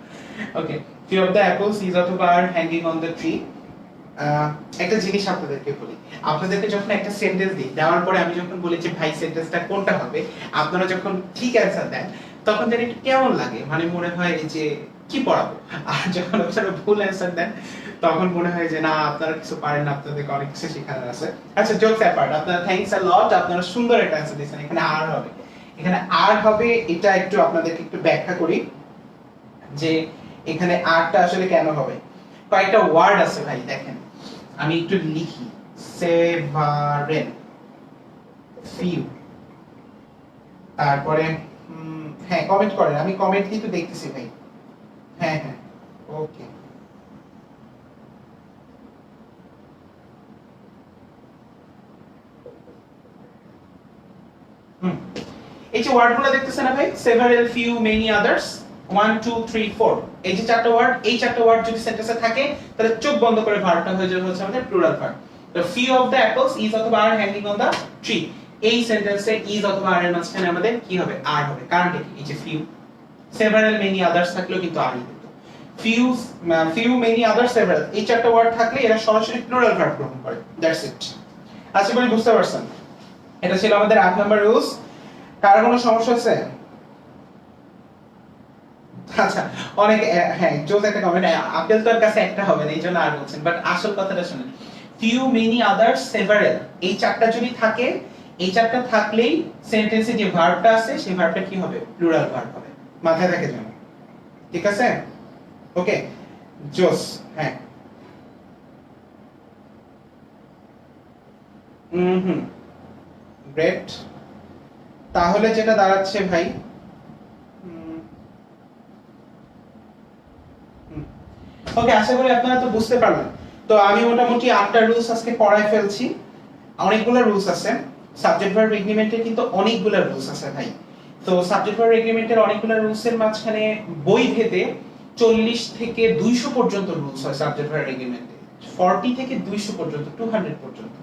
ওকে, few of the apples is অথবা are hanging on the tree। একটা জিনিস আপনাদেরকে বলি, আপনাদেরকে যখন একটা সেন্টেন্স দিই, দেওয়ার পরে আমি যখন বলি যে ভাই সেন্টেন্সটা কোনটা হবে, আপনারা যখন ঠিক অ্যান্সার দেন তখন যেন একটু কেমন লাগে, মানে মনে হয় যে কি পড়াবো। আর যখন আপনারা ভুল অ্যান্সার দেন তখন মনে হয় যে না আপনারা কিছু পারেন না, আপনাদেরকে অনেক কিছু শেখানোর আছে। আচ্ছা, জোকস অ্যাপার্ট, আপনারা থ্যাঙ্কস আ লট, আপনারা সুন্দর একটা অ্যান্সার দিয়েছেন। এখানে আর হবে, এখানে আর হবে, এটা একটু আপনাদেরকে একটু ব্যাখ্যা করি যে এখানে আরটা আসলে কেন হবে। কয়েকটা ওয়ার্ড আছে ভাই, দেখেন আমি একটু লিখি, সেভারেল, ফিউ, তারপরে হ্যাঁ কমেন্ট করেন, আমি কমেন্ট কিন্তু দেখতেছি ভাই। হ্যাঁ হ্যাঁ, ওকে। এই যে ওয়ার্ডগুলো দেখতেছেন না ভাই, সেভারেল, ফিউ, মেনি, আদার্স, 1 2 3 4, এই যে চারটা ওয়ার্ড, এই চারটা ওয়ার্ড যদি সেন্টেন্সে থাকে তাহলে চোখ বন্ধ করে ভার্বটা হয়ে যাবে হচ্ছে আমাদের প্লুরাল ভার্ব। তো few of the apples is অথবা are hanging on the tree, এই সেন্টেন্সে is অথবা are এর মাঝখানে আমাদের কি হবে? are হবে। কারণটা কি? এই যে few, several, many, others থাকলেও কিন্তু are ই হতো। few, many, others, several, এই চারটা ওয়ার্ড থাকলে এরা সরাসরি প্লুরাল ভার্ব গ্রহণ করে। That's it. আশা করি বুঝতে পারছেন। এটা ছিল আমাদের 8 নাম্বার রুলস। কার কোনো সমস্যা আছে? আচ্ছা, অনেক হ্যাঁ জোস একটা কমেন্ট, আপেল তো আর কাছে একটা হবে না এইজন্য আর বলছেন, বাট আসল কথাটা শুনেন। ফিউ মেনি আদার্স সেভারেল, এই চারটা যদি থাকে, এই চারটা থাকলেই সেন্টেন্সে যে ভার্বটা আছে সেই ভার্বটা কি হবে, প্লুরাল ভার্ব হবে, মাথায় রাখে যেন। ঠিক আছে, ওকে জোস। হ্যাঁ হুম গ্রেট। তাহলে যেটা দাঁড়াচ্ছে ভাই, ওকে আশা করি আপনারা তো বুঝতে পারলেন। তো আমি মোটামুটি 8টা রুলস আজকে পড়ায় ফেলছি। অনেকগুলো রুলস আছে, সাবজেক্ট ভার্ব এগ্রিমেন্টের কিন্তু অনেকগুলো রুলস আছে ভাই। তো সাবজেক্ট ভার্ব এগ্রিমেন্টের অনেকগুলো রুলসের মাঝখানে বই ভেদে 40 থেকে 200 পর্যন্ত রুলস হয় সাবজেক্ট ভার্ব এগ্রিমেন্টে, 40 থেকে 200 পর্যন্ত, 200 পর্যন্ত।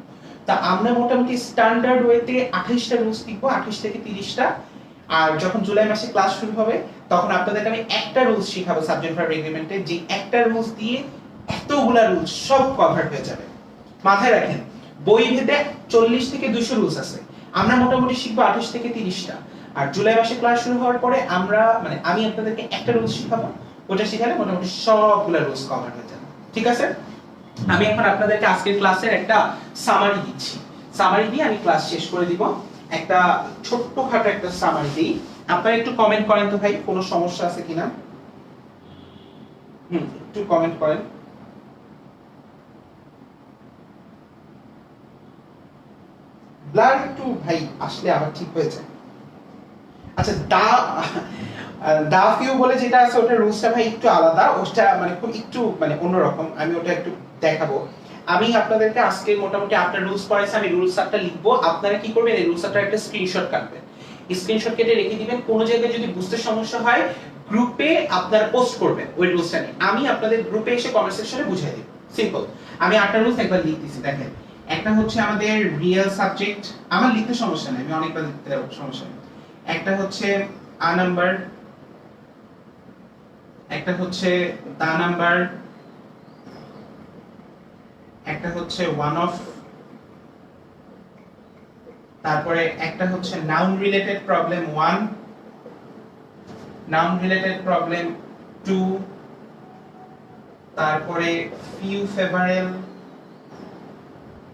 তা আমরা মোটামুটি স্ট্যান্ডার্ড ওয়েতে 28টা রুলস লিখবো, 28 থেকে 30টা। আর যখন জুলাই মাসে ক্লাস শুরু হবে তখন আপনাদেরকে আমি একটা রুলস শিখাবো সাবজেক্ট ভার্ব এগ্রিমেন্টে, যে একটা রুলস দিয়ে এতগুলা রুলস সব কভার হয়ে যাবে। মাথায় রাখেন, বই ভেদে 40 থেকে 200 রুলস আছে, আমরা মোটামুটি শিখবো 28 থেকে 30টা। আর জুলাই মাসে ক্লাস শুরু হওয়ার পরে আমরা মানে আমি আপনাদেরকে একটা রুলস শিখাবো, ওটা শিখালে মোটামুটি সবগুলা রুলস কভার হয়ে যাবে। ঠিক আছে, আমি এখন আপনাদেরকে আজকের ক্লাসের একটা সামারি দিচ্ছি, সামারি দিয়ে আমি ক্লাস শেষ করে দিব। একটা ছোট্টখাটো একটা সামারি দিই, আপনারা একটু কমেন্ট করেন তো ভাই কোনো সমস্যা আছে কিনা। একটু কমেন্ট করেন। ব্লার একটু ভাই আসলে আবার ঠিক হয়েছে। আচ্ছা দা ফিউ বলে যেটা আছে ওটা রুলসটা ভাই একটু আলাদা, ওটা মানে খুব একটু মানে অন্যরকম, আমি ওটা একটু দেখাবো। আমি আপনাদেরকে আজকে মোটামুটি আপনার রুলস পড়াইছি, আমি রুলস চারটা লিখবো, আপনারা কি করবেন এই রুলস চারটার একটা স্ক্রিনশট কাটবেন, স্ক্রিনশট কেটে রেখে দিবেন, কোনো জায়গায় যদি বুঝতে সমস্যা হয় গ্রুপে আপনারা পোস্ট করবেন ওই রুলসটা নিয়ে, আমি আপনাদের গ্রুপে এসে কমেন্ট সেকশনে বুঝিয়ে দেব। সিম্পল। আমি আটটা রুলস একবার লিখতেছি, দেখেন। একটা হচ্ছে আমাদের রিয়েল সাবজেক্ট, আমার লিখতে সমস্যা নেই, আমি অনেকবার লিখতে সমস্যা নেই। একটা হচ্ছে আ নাম্বার, একটা হচ্ছে দা নাম্বার, একটা হচ্ছে ওয়ান অফ, তারপরে একটা হচ্ছে noun related problem 1, noun related problem 2, তারপরে ফিউ ফেভারেল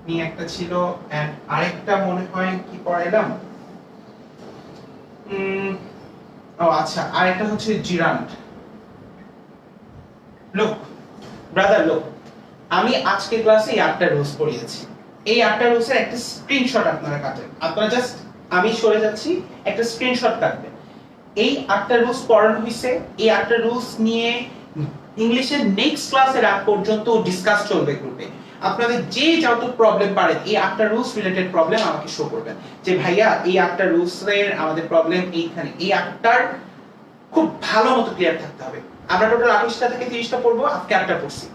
নিয়ে একটা ছিল, এন্ড আরেকটা মনে হয় কি পড়াইলাম, ও আচ্ছা আরেকটা হচ্ছে জিরান্ট। লোক ব্রাদার লোক, আমি আজকে ক্লাসে এই 8টা রুলস পড়িয়েছি, এই 8টা রুলসের একটা স্ক্রিনশট আপনারা কাটেন, আপনারা জাস্ট আমি সরে যাচ্ছি একটা স্ক্রিনশট কাটবেন। এই 8টা রুলস পড়ানো হইছে, এই 8টা রুলস নিয়ে ইংলিশের নেক্সট ক্লাসের আগ পর্যন্ত ডিসকাস চলবে গ্রুপে। আপনাদের যে যত প্রবলেম পারেন এই 8টা রুলস রিলেটেড প্রবলেম আমাকে শো করবেন, যে ভাইয়া এই 8টা রুলস এর আমাদের প্রবলেম এইখানে, এই 8টার খুব ভালো মতো ক্লিয়ার থাকতে হবে। আমরা টোটাল 28টা থেকে 30টা পড়বো, আজকে 8টা পড়ছি,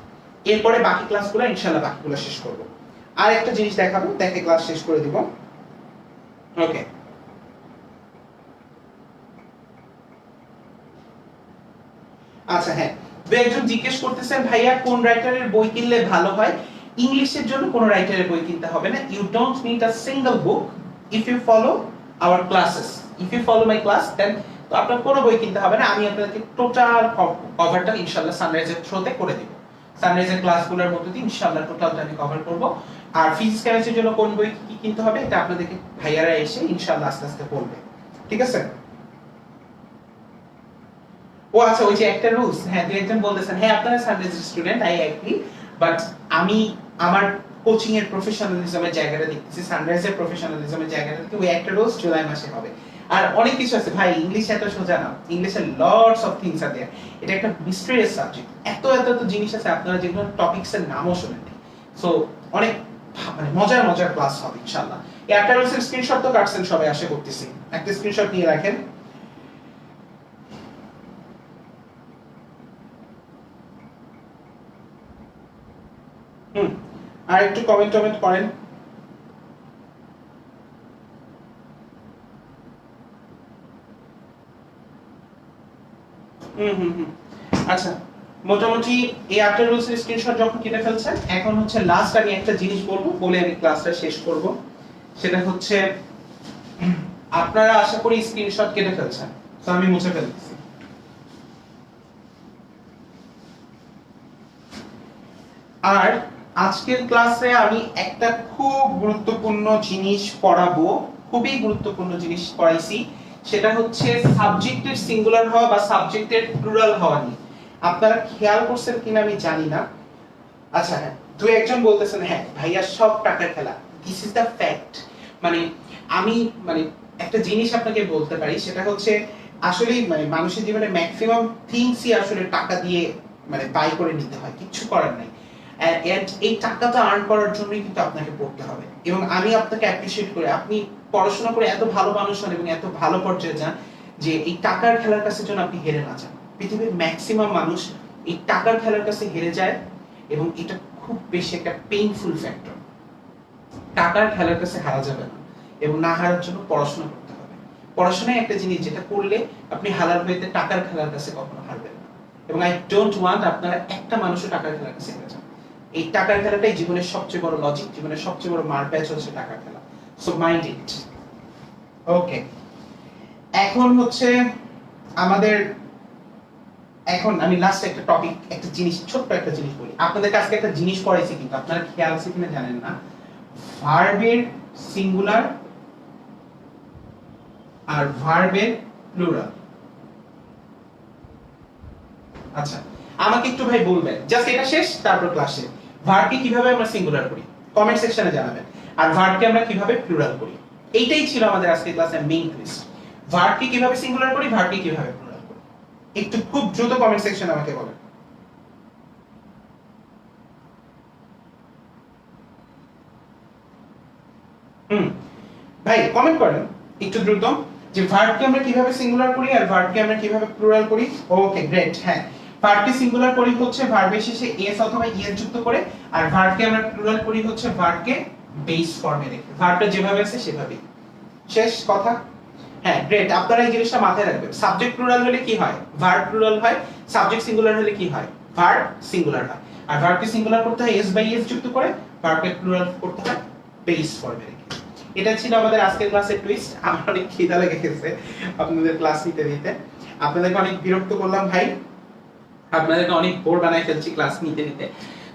এরপরে বাকি ক্লাসগুলো ইনশাআল্লাহ বাকিগুলো শেষ করব। আর একটা জিনিস দেখাবো, দেখে ক্লাস শেষ করে দিব। ওকে, আচ্ছা হ্যাঁ, দু একজন জিজ্ঞেস করতেছেন ভাইয়া কোন রাইটারের বই কিনলে ভালো হয়। ইংলিশের জন্য কোন রাইটারের বই কিনতে হবে না, you don't need a single book if you follow our classes, if you follow my class then তো আপনার কোনো বই কিনতে হবে না, আমি আপনাদেরকে টোটাল কভারটা ইনশাআল্লাহ সানরাইজের থ্রুতে করে দিব। সানরাইজের ক্লাসগুলোর মধ্যে দিয়ে ইনশাআল্লাহ টোটালটা আমি কভার করব। আর ফিজিক্স কেমিস্ট্রির জন্য কোন বই কি কিনতে হবে এটা আপনাদেরকে ভাইয়ারা এসে ইনশাআল্লাহ আস্তে আস্তে বলবে। ঠিক আছে, ও আচ্ছা ওই যে একটা রুলস, হ্যাঁ দুই একজন বলতেছেন হ্যাঁ আপনারা sunrise student, I agree, but আমি আমার কোচিং এর প্রফেশনালিজমের জায়গাটা দেখতেছি, সানরাইজের প্রফেশনালিজমের জায়গাটা দেখতে ওই একটা রুলস জুলাই মাসে হবে। আর অনেক কিছু আছে ভাই, ইংলিশ এত সোজা না, ইংলিশে লটস অফ থিংস আর দেয়ার, এটা একটা মিস্টেরিয়াস সাবজেক্ট, এত এত এত জিনিস আছে আপনারা যেগুলো টপিকস এর নামও শুনেননি। সো অনেক মানে মজার মজার ক্লাস হবে ইনশাআল্লাহ। এই একটা রুলসের স্ক্রিনশট তো কাটছেন সবাই আশা করতেছি, একটা স্ক্রিনশট নিয়ে রাখেন। আর একটু কমেন্ট টমেন্ট করেন। আচ্ছা মোটামুটি এই 8টা রুলসের স্ক্রিনশট যখন কেটে ফেলছেন, এখন হচ্ছে লাস্ট আমি একটা জিনিস বলবো, বলে আমি ক্লাসটা শেষ করব। সেটা হচ্ছে আপনারা আশা করি স্ক্রিনশট কেটে ফেলছেন, তো আমি মুছে ফেলতেছি। আর আজকের ক্লাসে আমি একটা খুব গুরুত্বপূর্ণ জিনিস পড়াবো, খুবই গুরুত্বপূর্ণ জিনিস পড়াইছি, সেটা হচ্ছে সাবজেক্টের সিঙ্গুলার হওয়া বা সাবজেক্টের প্লুরাল হওয়া নিয়ে। আপনারা খেয়াল করছেন কিনা আমি জানি না। আচ্ছা হ্যাঁ, দুই একজন বলতেছেন হ্যাঁ ভাইয়া সব টাকার খেলা, দিস ইজ দ্য ফ্যাক্ট। মানে আমি একটা জিনিস আপনাকে বলতে পারি, সেটা হচ্ছে আসলে মানুষের জীবনে ম্যাক্সিমাম থিংসই আসলে টাকা দিয়ে বাই করে নিতে হয়, কিচ্ছু করার নাই। এই টাকাটা আর্ন করার জন্যই কিন্তু আপনাকে পড়তে হবে। এবং আমি আপনাকে অ্যাপ্রিশিয়েট করি, আপনি পড়াশোনা করে এত ভালো মানুষ হন এবং এত ভালো পর্যায়ে যান যে এই টাকার খেলার কাছে যেন আপনি হেরে না যান। পৃথিবীর ম্যাক্সিমাম মানুষ এই টাকার খেলার কাছে হেরে যায় এবং এটা খুব বেশি একটা পেইনফুল ফ্যাক্টর। টাকার খেলার কাছে হারা যাবে না এবং না হারার জন্য পড়াশোনা করতে হবে। পড়াশোনায় একটা জিনিস যেটা করলে আপনি হারার হইতে টাকার খেলার কাছে কখনো হারবেন না। এবং আই ডোন্ট ওয়ান্ট আপনারা একটা মানুষও টাকার খেলার কাছে হেরে যান। এই টাকার খেলাটাই জীবনের সবচেয়ে বড় লজিক, জীবনের সবচেয়ে বড় মারপ্যাচ হচ্ছে টাকার খেলা। So mind it. ওকে, এখন হচ্ছে আমাদের, এখন আমি লাস্ট একটা টপিক, একটা জিনিস, ছোট্ট একটা জিনিস বলি আপনাদের কাছে। একটা জিনিস পড়াইছি কিন্তু আপনারা খেয়াল আছে কিনা জানেন না, ভার্বের সিঙ্গুলার আর ভার্বের প্লুরাল। আচ্ছা আমাকে একটু ভাই বলবেন, জাস্ট এটা শেষ তারপর ক্লাসে ভার্বকে কিভাবে আমরা সিঙ্গুলার করি কমেন্ট সেকশনে জানাবেন, আর ভার্বকে আমরা কিভাবে প্লুরাল করি। এইটাই ছিল আমাদের আজকের ক্লাসের মেইন টুইস্ট। ভার্বকে কিভাবে সিঙ্গুলার করি, ভার্বকে কিভাবে প্লুরাল করি। একটু খুব দ্রুত কমেন্ট সেকশনে আমাকে বলেন। ভাই কমেন্ট করেন একটু দ্রুত যে ভার্বকে আমরা কিভাবে সিঙ্গুলার করি আর ভার্বকে আমরা কিভাবে প্লুরাল করি। Okay great. হ্যাঁ, ভার্বকে সিঙ্গুলার করি হচ্ছে ভার্বের শেষে এস অথবা ইএস যুক্ত করে, আর ভার্বকে আমরা প্লুরাল করি হচ্ছে ভার্বকে বেস ফর্মে রেখে। ভার্বটা যেভাবে আছে সেভাবেই। শেষ কথা। হ্যাঁ গ্রেট, আপনারা এই জিনিসটা মাথায় রাখবেন। সাবজেক্ট প্লুরাল হলে কি হয়, ভার্ব প্লুরাল হয়। সাবজেক্ট সিঙ্গুলার হলে কি হয়, ভার্ব সিঙ্গুলার হয়। আর ভার্বকে সিঙ্গুলার করতে হয় এস বাই এস যুক্ত করে, ভার্বকে প্লুরাল করতে হয় বেস ফর্মে রেখে। এটা ছিল আমাদের আজকের ক্লাসের টুইস্ট। আমার অনেক খিদা লেগে গেছে আপনাদের ক্লাস নিতে নিতে, আপনাদেরকে অনেক বিরক্ত করলাম ভাই, আপনাদেরকে অনেক বোর বানাই ফেলছি ক্লাস নিতে নিতে।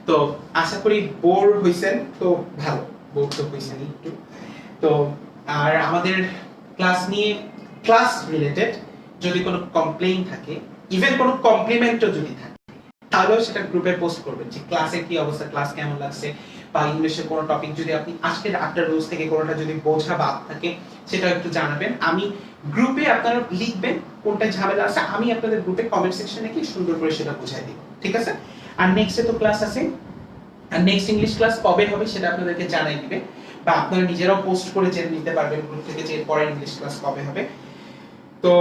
তো আশা করি বোর হইছেন, তো ভালো, বোর তো হইছেন একটু। তো আর আমাদের ক্লাস নিয়ে, ক্লাস রিলেটেড যদি কোনো কমপ্লেইন থাকে, ইভেন কোনো কমপ্লিমেন্টও যদি থাকে, তাহলেও সেটা গ্রুপে পোস্ট করবেন যে ক্লাসের কি অবস্থা, ক্লাস কেমন লাগছে, বা ইংলিশের কোনো টপিক যদি আপনি আজকের আফটার রুলস থেকে কোনোটা যদি বোঝা বাদ থাকে সেটা একটু জানাবেন। আমি গ্রুপে আপনারা লিখবেন কোনটা ঝামেলা আছে, আমি আপনাদের গ্রুপে কমেন্ট সেকশনে কি সুন্দর করে সেটা বুঝাই দিব, ঠিক আছে? আর নেক্সটে তো ক্লাস আছে, আর নেক্সট ইংলিশ ক্লাস কবে হবে সেটা আপনাদেরকে জানাই দিবে, বা আপনারা নিজেরাও পোস্ট করে জেনে নিতে পারবেন গ্রুপ থেকে যে পরের ইংলিশ ক্লাস কবে হবে। তো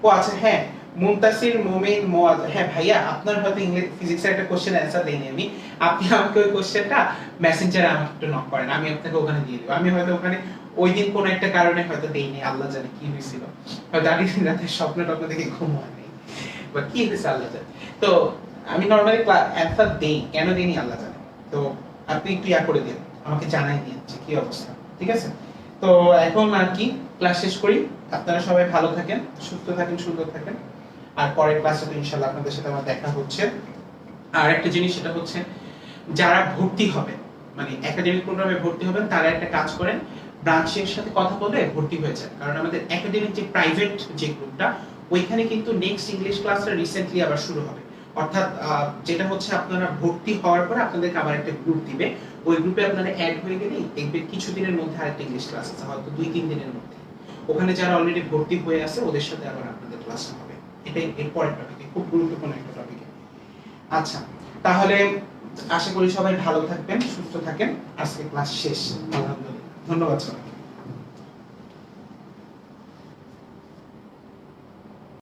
ও আচ্ছা হ্যাঁ, মুনতাসির মুমিন মুয়াজ, হ্যাঁ ভাইয়া আপনার হয়তো ইংলিশ ফিজিক্সের একটা কোশ্চেন অ্যানসার দেইনি আমি, আপনি আমাকে ওই কোশ্চেনটা মেসেঞ্জারে আমাকে একটু নক করেন, আমি আপনাকে ওখানে দিয়ে দেব। আমি হয়তো ওখানে ওই দিন কোন একটা কারণে হয়তো দেইনি, আল্লাহ জানে কি হয়েছিল, হয়তো আগের দিন রাতে স্বপ্ন টপ্ন দেখে ঘুম হয়নি বা কি হয়েছে আল্লাহ জানে। তো আমি নরমালি অ্যানসার দেই, কেন দেইনি আল্লাহ জানে। তো আপনি একটু ইয়া করে দিন, আমাকে জানাই দিন যে কি অবস্থা, ঠিক আছে? তো এখন আর কি ক্লাস শেষ করি। আপনারা সবাই ভালো থাকেন, সুস্থ থাকেন, সুন্দর থাকেন। আর পরের ক্লাসে তো ইনশাআল্লাহ আপনাদের সাথে আমার দেখা হচ্ছে। আর একটা জিনিস সেটা হচ্ছে, যারা ভর্তি হবে একাডেমিক প্রোগ্রামে ভর্তি হবেন, তারা একটা কাজ করেন, ব্রাঞ্চের সাথে কথা বলে ভর্তি হয়ে যান। কারণ আমাদের একাডেমিক যে প্রাইভেট যে গ্রুপটা, ওইখানে কিন্তু নেক্সট ইংলিশ ক্লাসটা রিসেন্টলি আবার শুরু হবে। অর্থাৎ যেটা হচ্ছে আপনারা ভর্তি হওয়ার পরে আপনাদেরকে আবার একটা গ্রুপ দিবে, ওই গ্রুপে আপনারা অ্যাড হয়ে গেলেই দেখবেন কিছুদিনের মধ্যে আরেকটা ইংলিশ ক্লাস আছে, হয়তো 2-3 দিনের মধ্যে। ওখানে যারা অলরেডি ভর্তি হয়ে আছে ওদের সাথে আবার আপনাদের ক্লাস হবে। এটাই এর পরের টপিকে, খুব গুরুত্বপূর্ণ একটা টপিকে। আচ্ছা তাহলে আশা করি সবাই ভালো থাকবেন, সুস্থ থাকেন। আজকে ক্লাস শেষ, আলহামদুলিল্লাহ। ধন্যবাদ সবাই।